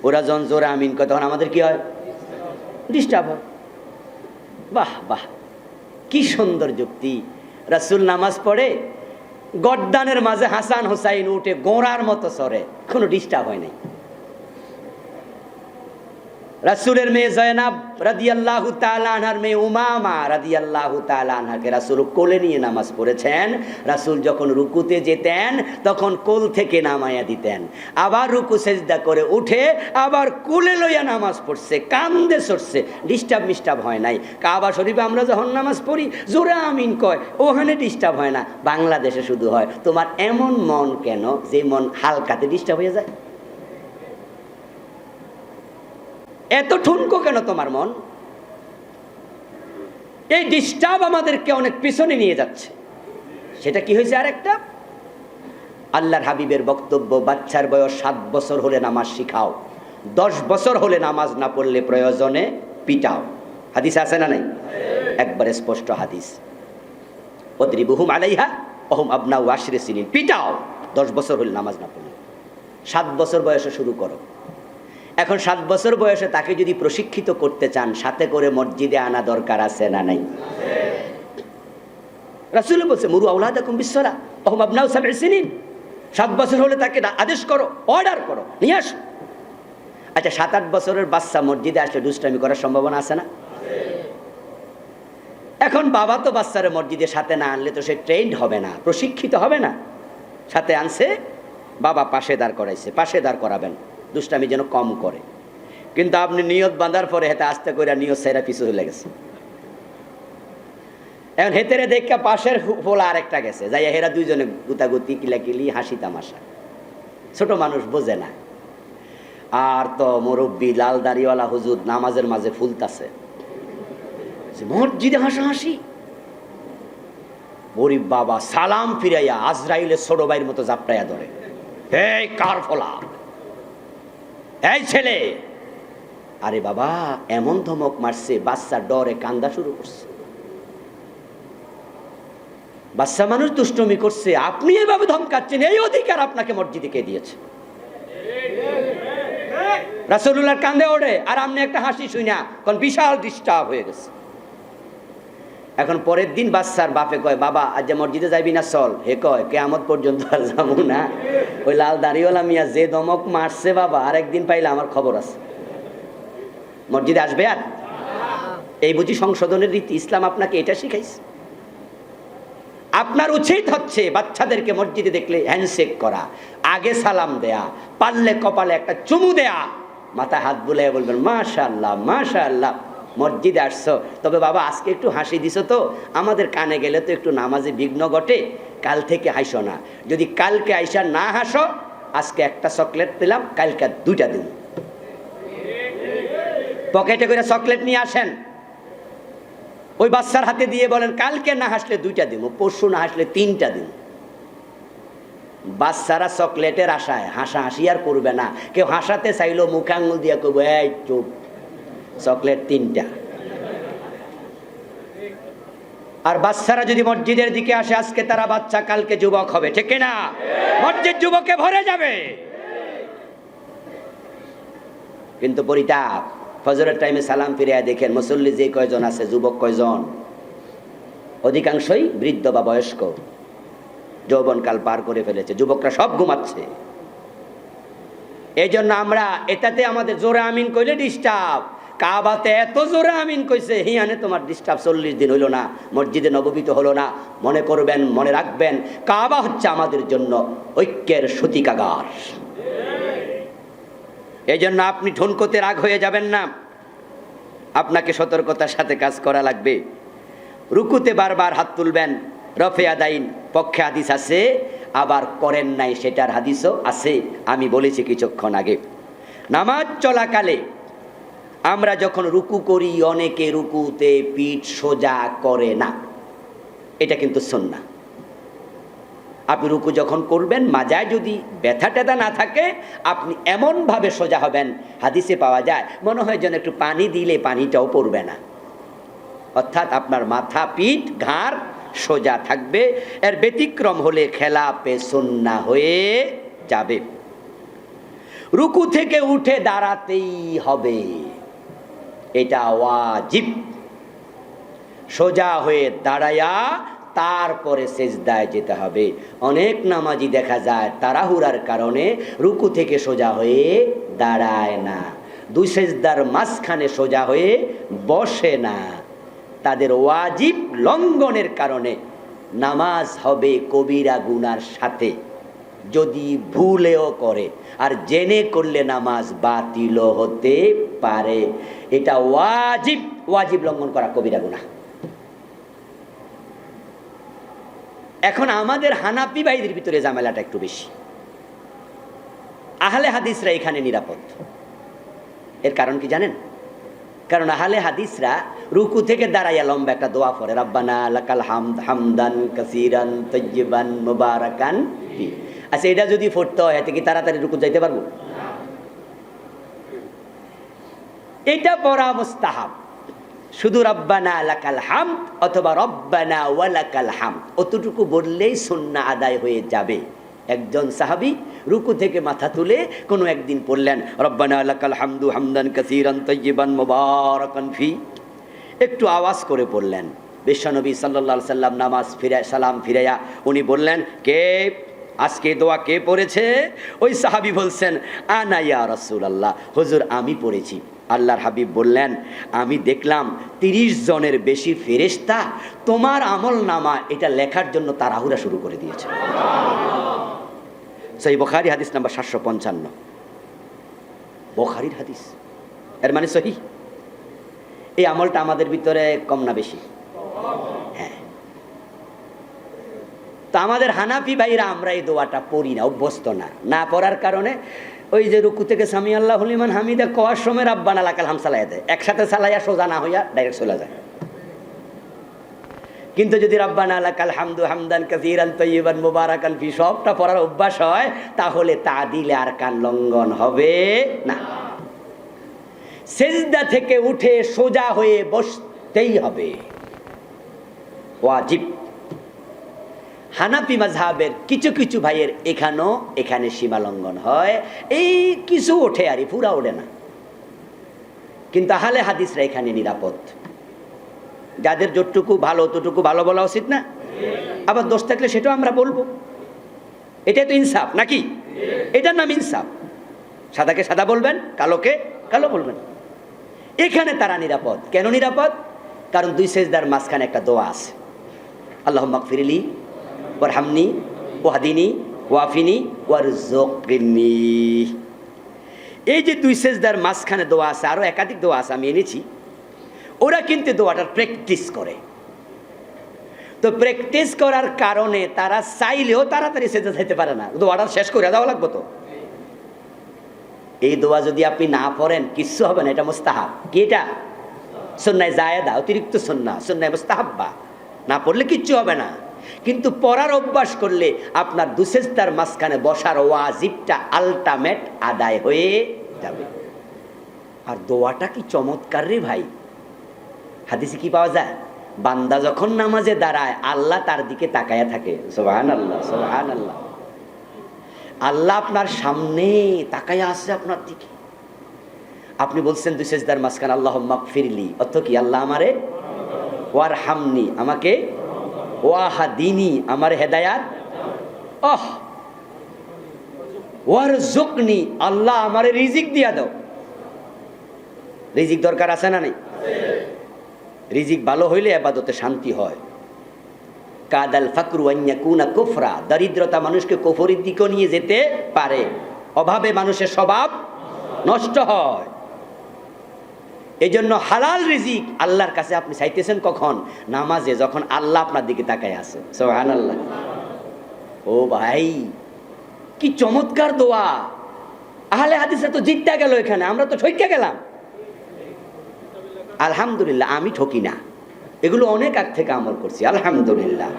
ওরা যখন জোরে আমিন কয় তখন আমাদের কি হয়? ডিস্টার্ব হয়। বাহ বাহ, কি সুন্দর যুক্তি। রাসূল নামাজ পড়ে, গর্দানের মাঝে হাসান হুসাইন উঠে গোড়ার মতো সরে, কোনো ডিস্টার্ব হয় নাই। রাসূলের মেয়ে জয়নাব রাদিয়াল্লাহু তাআলা আনহার মেয়ে উমামা রাদিয়াল্লাহু তাআলা আনহাকে রাসূল কোলে নিয়ে নামাজ পড়েছেন। রাসূল যখন রুকুতে যেতেন তখন কোল থেকে নামায়া দিতেন, আবার রুকু সেজদা করে উঠে আবার কোলে লইয়া নামাজ পড়ছে, কান্দে সরছে, ডিস্টার্ব হয় নাই। কাবা শরীফে আমরা যখন নামাজ পড়ি জোরে আমিন কয়, ওখানে ডিস্টার্ব হয় না, বাংলাদেশে শুধু হয়। তোমার এমন মন কেন যে মন হালকাতে ডিস্টার্ব হয়ে যায়? এত ঠুনকো কেন তোমার মন? এই ডিস্টার্ব আমাদেরকে অনেক পিছনে নিয়ে যাচ্ছে। সেটা কি হয়েছে? আরেকটা, আল্লাহর হাবিবের বক্তব্য, বাচ্চার বয়স 7 বছর হলে নামাজ শিখাও, 10 বছর হলে নামাজ না পড়লে প্রয়োজনে পিটাও। হাদিস আছে না নাই? একবারে স্পষ্ট হাদিস, ওয়াদরিবুহুম আলাইহা ওহুম আবনাউ 10 সিনিন, পিটাও 10 বছর হলে নামাজ না পড়লে। 7 বছর বয়সে শুরু করো। এখন 7 বছর বয়সে তাকে যদি প্রশিক্ষিত করতে চান, সাথে করে মসজিদে আনা দরকার আছে না নাই? রাসূল বলছে মুরু আওলাদাকুম বিসসালাহ ওহুম আবনাউ 7 সিনিন, 7 বছর হলে তাকে আদেশ করো, অর্ডার করো, নিয়ে আসো। আচ্ছা, 7-8 বছরের বাচ্চা মসজিদে আসলে দুষ্টামি করার সম্ভাবনা আছে না? এখন বাবা তো বাচ্চারে মসজিদে সাথে না আনলে তো সে ট্রেন্ড হবে না, প্রশিক্ষিত হবে না। সাথে আনছে, বাবা পাশে দাঁড় করাইছে, পাশে দাঁড় করাবেন, দুষ্টামি যেন কম করে। কিন্তু আপনি নিয়ত বাঁধার পরে হেতে আস্তে করে নিয়ত সাইরা পিছু হয়ে গেছে। এখন হেতেরে দেখা পাশের ফোলা আরেকটা গেছে, যাই হেরা দুইজনে গুতাগুতি কিলাকিলি হাসি তামাশা। ছোট মানুষ বোঝে না। আর তো মুরব্বী লাল দাড়িওয়ালা হুজুর নামাজের মাঝে ফুলতাছে, মসজিদে হাসাহাসি। গরিব বাবা সালাম ফিরাইয়া আজরাইলের ছোট ভাইয়ের মতো জাপটাইয়া ধরে, এই কার ফলা, এই ছেলে। আরে বাবা, এমন ধমক মারছে বাচ্চা ডরে কান্দা শুরু করছে। বাচ্চা মানুষ দুষ্টমি করছে, আপনি এভাবে ধমকাচ্ছেন, এই অধিকার আপনাকে মসজিদে কে দিয়েছে? রাসূলুল্লাহর কান্দে ওঠে, আর আপনি একটা হাসি শুনা, কারণ বিশাল ডিস্টার্ব হয়ে গেছে। এখন পরের দিন বাচ্চার বাপে কয়, বাবা আজ মসজিদে যাইবি না? চল। হে কয়, কিয়ামত পর্যন্ত আর যাবো না। ওই লাল দাড়িওয়ালা মিয়া যে ধমক মারছে বাবা, আরেকদিন পাইলে আমার খবর আছে। মসজিদে আসবে আর? এই বুঝি সংশোধনের রীতি? ইসলাম আপনাকে এটা শিখাইছে? আপনার উচিত হচ্ছে বাচ্চাদেরকে মসজিদে দেখলে হ্যান্ডশেক করা, আগে সালাম দেয়া, পারলে কপালে একটা চুমু দেয়া, মাথায় হাত বুলিয়ে বলবেন মাশাআল্লাহ মাশাআল্লাহ, মসজিদে আসছো, তবে বাবা আজকে একটু হাসি দিছো তো, আমাদের কানে গেলে তো একটু নামাজে বিঘ্ন ঘটে, কাল থেকে হাসো না। যদি কালকে আইসা না হাসো, আজকে একটা চকলেট দিলাম, কালকে 2টা দিন। পকেটে করে চকলেট নিয়ে আসেন, ওই বাচ্চার হাতে দিয়ে বলেন কালকে না হাসলে 2টা দিব, পরশু না হাসলে 3টা দিব। বাচ্চারা চকলেটের আশায় হাসাহাসি আর করবে না। কেউ হাসাতে চাইলো মুখে আঙুল দিয়ে কইব এই চুপ, চকলেট 3টা। আর বাচ্চারা যদি মসজিদের দিকে আসে, আজকে তারা বাচ্চা, কালকে যুবক হবে, ঠিক না? মসজিদ যুবকে ভরে যাবে। কিন্তু পরিতাপ, ফজরের টাইমে সালাম ফিরিয়ে দেখেন মুসল্লি যে কয়জন আছে, যুবক কয়জন? অধিকাংশই বৃদ্ধ বা বয়স্ক, যৌবনকাল পার করে ফেলেছে, যুবকরা সব ঘুমাচ্ছে। এই জন্য আমরা এটাতে আমাদের জোরে আমিন কইলে ডিস্টার্ব, কাবাতে এত জোরে আমিন কইছে, হিয়ানে তোমার ডিস্টার্ব 40 দিন হইল না, মসজিদে নববী তো হলো না। মনে করবেন, মনে রাখবেন, কাবা হচ্ছে আমাদের জন্য ঐক্যের সূতিকাগার। এই জন্য আপনি ঠুনকোতে রাগ হয়ে যাবেন না, আপনাকে সতর্কতার সাথে কাজ করা লাগবে। রুকুতে বারবার হাত তুলবেন, রফে আদাইন পক্ষে হাদিস আছে, আবার করেন নাই সেটার হাদিসও আছে, আমি বলেছি কিছুক্ষণ আগে। নামাজ চলাকালে আমরা যখন রুকু করি, অনেকে রুকুতে পিঠ সোজা করে না, এটা কিন্তু সুন্নাহ। আপনি রুকু যখন করবেন, মাজায় যদি ব্যথা ট্যাথা না থাকে, আপনি এমনভাবে সোজা হবেন, হাদিসে পাওয়া যায় মনে হয় যেন একটু পানি দিলে পানিটাও পড়বে না। অর্থাৎ আপনার মাথা, পিঠ, ঘাড় সোজা থাকবে। এর ব্যতিক্রম হলে খেলাপে সুন্নাহ হয়ে যাবে। রুকু থেকে উঠে দাঁড়াতেই হবে, এটা ওয়াজিব। সোজা হয়ে দাঁড়ায়া তারপরে সেজদায় যেতে হবে। অনেক নামাজি দেখা যায় তাড়াহুড়ার কারণে রুকু থেকে সোজা হয়ে দাঁড়ায় না, 2 সেজদার মাঝখানে সোজা হয়ে বসে না। তাদের ওয়াজিব লঙ্ঘনের কারণে নামাজ হবে কবিরা গুনার সাথে, যদি ভুলেও করে, আর জেনে করলে নামাজ বাতিল হতে পারে। এটা ওয়াজিব, ওয়াজিব লঙ্ঘন করা কবিরা গুনাহ। এখন আমাদের হানাফি ভাইদের ভিতরে ঝামেলাটা একটু বেশি। আহলে হাদিসরা এখানে নিরাপদ। এর কারণ কি জানেন? কারণ আহলে হাদিসরা রুকু থেকে দাঁড়াইয়া লম্বা একটা দোয়া পড়ে, রাব্বানা লাকাল হামদ হামদান কাসীরান তাইয়্যিবান মুবারাকান ফি। আচ্ছা, এটা যদি পড়তে হয়, এতে কি তাড়াতাড়ি রুকু যাইতে পারবো? এটা পড়া মুস্তাহাব। শুধু রব্বানা লাকাল হামদ অথবা রব্বানা ওয়ালাকাল হামদ অতটুকু বললেই সুন্নাহ আদায় হয়ে যাবে। একজন সাহাবী রুকু থেকে মাথা তুলে কোনো একদিন পড়লেন রব্বানা লাকাল হামদু হামদান কাসীরান তাইয়্যিবান মুবারাকান ফি, একটু আওয়াজ করে পড়লেন। বিশ্বনবী সাল্লাল্লাহু আলাইহি সাল্লাম নামাজ ফিরে সালাম ফিরাইয়া উনি বললেন, কে আজকে দোয়া কে পড়েছে? ওই সাহাবী বলছেন, আনা ইয়া রাসূলুল্লাহ, হুজুর আমি পড়েছি। আল্লাহর হাবিব বললেন, আমি দেখলাম 30 জনের বেশি ফেরেশতা তোমার আমল নামা এটা লেখার জন্য তাড়াহুড়া শুরু করে দিয়েছে। সহিহ বুখারী হাদিস নাম্বার 755, বুখারীর হাদিস, এর মানে সহিহ। এই আমলটা আমাদের ভিতরে কম না বেশি? হ্যাঁ। তো আমাদের হানাফি ভাইরা আমরা এই দোয়াটা পড়ি না, অভ্যস্ত না। না পড়ার কারণে ওই যে রুকু থেকে সামি আল্লাহু লিমান হামিদা কোয়ার সময় রাব্বানা লাকাল হামদ চালাইয়া দেয়, একসাথে চালাইয়া সোজা না হইয়া ডাইরেক্ট চলে যায়। কিন্তু যদি রাব্বানা লাকাল হামদু হামদান কাসীরান তাইয়্যিবান মুবারাকান ফি সবটা পড়ার অভ্যাস হয়, তাহলে তাদিলে আরকান লঙ্ঘন হবে না। সেজদা থেকে উঠে সোজা হয়ে বসতেই হবে, ওয়াজিব। হানাফি মাযহাবের কিছু কিছু ভাইয়ের এখানে সীমা লঙ্ঘন হয়, এই কিছু ওঠে আর পুরা ওঠে না। কিন্তু আহলে হাদিসরা এখানে নিরাপদ। যাদের যতটুকু ভালো ততটুকু ভালো বলা উচিত না? আবার দোষ থাকলে সেটাও আমরা বলবো। এটাই তো ইনসাফ নাকি? এটার নাম ইনসাফ। সাদাকে সাদা বলবেন, কালোকে কালো বলবেন। এখানে তারা নিরাপদ। কেন নিরাপদ? কারণ দুই সেজদার মাঝখানে একটা দোয়া আছে, আল্লাহুম্মা গফিরলি ওয়ারহামনি ওয়াহদিনি ওয়াফিনি ওয়ারযুকনি। এই যে দুই সেজদার মাঝখানে দোয়া আছে, আরো একাধিক দোয়া আছে, আমি এনেছি। ওরা কিন্তু দোয়াটার প্র্যাকটিস করে। তো প্র্যাকটিস করার কারণে তারা চাইলেও তাড়াতাড়ি সেজদা যেতে পারে না, দোয়াটা শেষ করে দেওয়া লাগবে। তো এই দোয়া যদি আপনি না পড়েন কিচ্ছু হবে না, এটা মুস্তাহাব। কি এটা? সুন্নাহ জায়েদা, অতিরিক্ত সুন্নাহ, সুন্নাহ মুস্তাহাব্বা। না পড়লে কিচ্ছু হবে না, কিন্তু পড়ার অভ্যাস করলে আপনার দুসেজদার মাঝখানে বসার ওয়াজিবটা আলটিমেট আদায় হয়ে যাবে। আর দোয়াটা কি চমৎকার রে ভাই! হাদিসে কি পাওয়া যায়? বান্দা যখন নামাজে দাঁড়ায় আল্লাহ তার দিকে তাকায়া থাকে। সুবহানাল্লাহ, সুবহানাল্লাহ। আল্লাহ আপনার সামনে তাকায়া আছে আপনার দিকে। আপনি বলছেন দুই সেজদার মাঝখানে আল্লাহুম্মা গফিরলি, অর্থ কি? আল্লাহ আমারে, ওয়ারহামনি আমাকে, ওয়াহদিনি আমার হেদায়াত, ওয়ারযুকনি আল্লাহ আমারে রিজিক দিয়া দাও। রিজিক দরকার আছে না নাই? রিজিক ভালো হইলে ইবাদতে শান্তি হয়। কাদাল ফাকরু আন ইয়াকুনা কুফরা, দরিদ্রতা মানুষকে কুফরের দিকে নিয়ে যেতে পারে। অভাবে মানুষের স্বভাব নষ্ট হয়। এই জন্য হালাল রিজিক আল্লাহর কাছে আপনি চাইতেছেন কখন? নামাজে, যখন আল্লাহ আপনার দিকে তাকায় আছে। সুবহানাল্লাহ। ও ভাই, কি চমৎকার দোয়া! আহলে হাদিসে তো জিততে গেল, এখানে আমরা তো ঠকে গেলাম। আলহামদুলিল্লাহ, আমি ঠকি না, এগুলো অনেক আগ থেকে আমল করছি আলহামদুলিল্লাহ।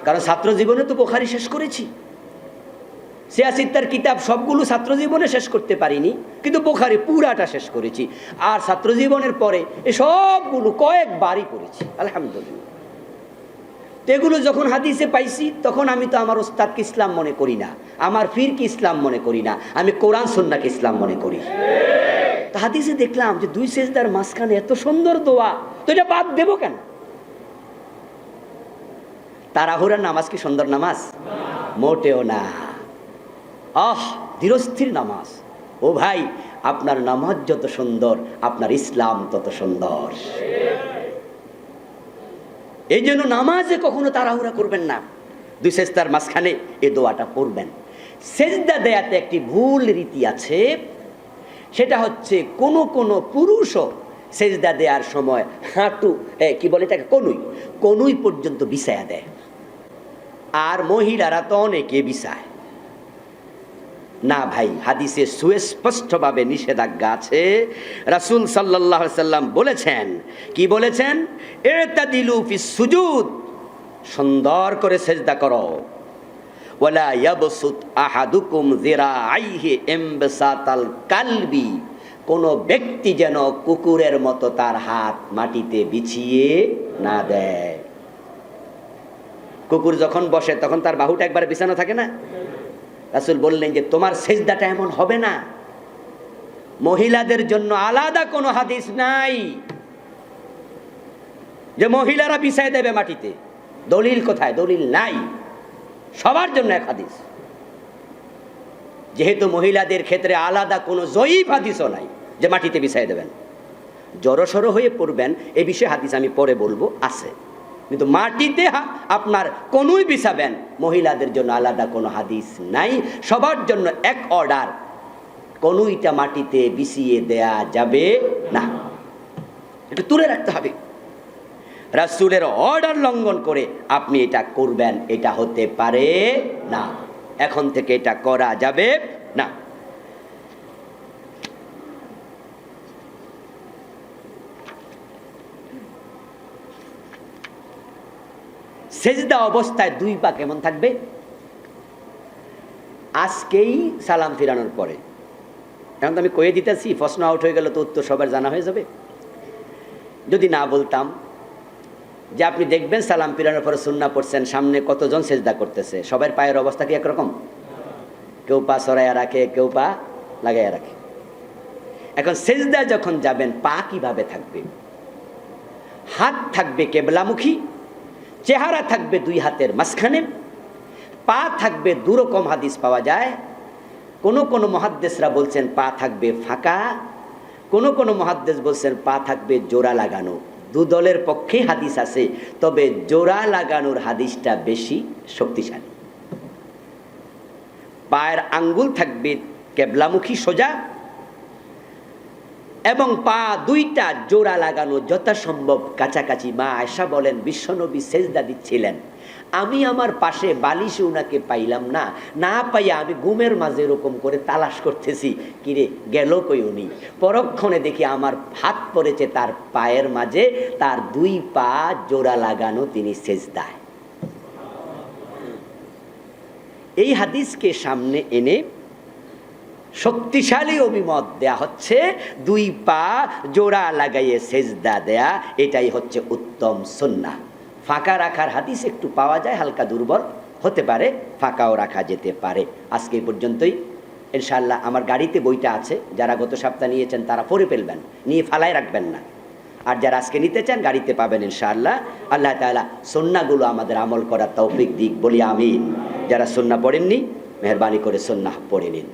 কারণ ছাত্র জীবনে তো বুখারী শেষ করেছি, সিয়াসিত্তার কিতাব সবগুলো ছাত্র জীবনে শেষ করতে পারিনি, কিন্তু বুখারী পুরাটা শেষ করেছি। আর ছাত্র জীবনের পরে এই সবগুলো কয়েকবারই পড়েছি আলহামদুলিল্লাহ। এগুলো যখন হাদিসে পাইছি তখন আমি তো আমার ওস্তাদকে ইসলাম মনে করি না, আমার পীরকে ইসলাম মনে করি না, আমি কোরআন সুন্নাহকে ইসলাম মনে করি। তো হাদিসে দেখলাম যে দুই সেজদার মাঝখানে এত সুন্দর দোয়া, তো এটা বাদ দেবো কেন? তাড়াহুড়ার নামাজ কি সুন্দর নামাজ? মোটেও না। ধীরস্থির নামাজ। ও ভাই, আপনার নামাজ যত সুন্দর আপনার ইসলাম তত সুন্দর। এই জন্য নামাজে কখনো তাড়াহুড়া করবেন না, দুই সেজদার মাঝখানে এই দোয়াটা পড়বেন। সেজদা দেয়াতে একটি ভুল রীতি আছে, সেটা হচ্ছে কোন পুরুষও সেজদা দেওয়ার সময় হাঁটু কি বলে এটাকে, কনুই পর্যন্ত বিছায়া দেয়। আর মহিলারা তো অনেকে বিছায় না ভাই। হাদিসে সুস্পষ্টভাবে নিষেধাজ্ঞা আছে। রাসূল সাল্লাল্লাহু আলাইহি সাল্লাম বলেছেন, কি বলেছেন? ইতাদিলু ফিস সুজুদ, সুন্দর করে সেজদা করো। ওয়ালা ইয়াবসুত আহাদুকুম যিরাআইহি ইমবাসাতাল কালবি, কোন ব্যক্তি যেন কুকুরের মতো তার হাত মাটিতে বিছিয়ে না দেয়। কুকুর যখন বসে তখন তার বাহুটা একবার বিছানো থাকে না? রাসূল বললেন যে তোমার সেজদাটা এমন হবে না। মহিলাদের জন্য আলাদা কোনো হাদিস নাই যে মহিলারা বিছায় দেবে মাটিতে। দলিল কোথায়? দলিল নাই। সবার জন্য এক হাদিস। যেহেতু মহিলাদের ক্ষেত্রে আলাদা কোনো জয়ীফ হাদিসও নাই যে মাটিতে বিছায় দেবেন, জড়সড় হয়ে পড়বেন, এ বিষয়ে হাদিস আমি পরে বলবো আছে। কিন্তু মাটিতে আপনার কোনই বিছাবেন, মহিলাদের জন্য আলাদা কোনো হাদিস নাই। সবার জন্য এক অর্ডার, কোনইটা মাটিতে বিছিয়ে দেয়া যাবে না, এটা তুলে রাখতে হবে। রাসূলের অর্ডার লঙ্ঘন করে আপনি এটা করবেন, এটা হতে পারে না। এখন থেকে এটা করা যাবে না। সেজদা অবস্থায় দুই পা কেমন থাকবে? আজকেই সালাম ফিরানোর পরে, এখন তো আমি কয়ে দিতেছি, প্রশ্ন আউট হয়ে গেল তো উত্তর সবার জানা হয়ে যাবে। যদি না বলতাম যে আপনি দেখবেন সালাম ফিরানোর পরে সুন্নাহ পড়ছেন, সামনে কতজন সেজদা করতেছে, সবার পায়ের অবস্থা কি একরকম? কেউ পা সরাইয়া রাখে, কেউ পা লাগাইয়া রাখে। এখন সেজদা যখন যাবেন পা কিভাবে থাকবে? হাত থাকবে কেবলামুখী, চেহারা থাকবে দুই হাতের মাঝখানে, পা থাকবে দুরকম হাদিস পাওয়া যায়। কোন মুহাদ্দিসরা বলছেন পা থাকবে ফাঁকা, কোন মুহাদ্দিস বলছেন পা থাকবে জোড়া লাগানো। দলের পক্ষে হাদিস আছে, তবে জোড়া লাগানোর হাদিসটা বেশি শক্তিশালী। পায়ের আঙ্গুল থাকবে কেবলামুখী সোজা, এবং পা দুইটা জোড়া লাগানো যথাসম্ভব কাছাকাছি। মা আয়েশা বলেন, বিশ্বনবী সেজদা দিচ্ছিলেন, আমি আমার পাশে বালিশে উনাকে পাইলাম না, না পাইয়া আমি ঘুমের মাঝে এরকম করে তালাশ করতেছি, কিরে গেল কই উনি। পরক্ষণে দেখি আমার হাত পড়েছে তার পায়ের মাঝে, তার দুই পা জোড়া লাগানো, তিনি সেজদায়। এই হাদিসকে সামনে এনে শক্তিশালী অভিমত দেয়া হচ্ছে, দুই পা জোড়া লাগাইয়ে সেজদা দেয়া, এটাই হচ্ছে উত্তম সুন্নাহ। ফাঁকা রাখার হাদিস একটু পাওয়া যায়, হালকা দুর্বল হতে পারে, ফাঁকাও রাখা যেতে পারে। আজকে এই পর্যন্তই ইনশাআল্লাহ। আমার গাড়িতে বইটা আছে, যারা গত সপ্তাহ নিয়েছেন তারা পড়ে ফেলবেন, নিয়ে ফালায় রাখবেন না। আর যারা আজকে নিতে চান গাড়িতে পাবেন ইনশাআল্লাহ। আল্লাহ তাআলা সুন্নাহগুলো আমাদের আমল করার তৌফিক দিক, বলি আমিন। যারা সুন্নাহ পড়েননি মেহেরবানি করে সুন্নাহ পড়ে নিন।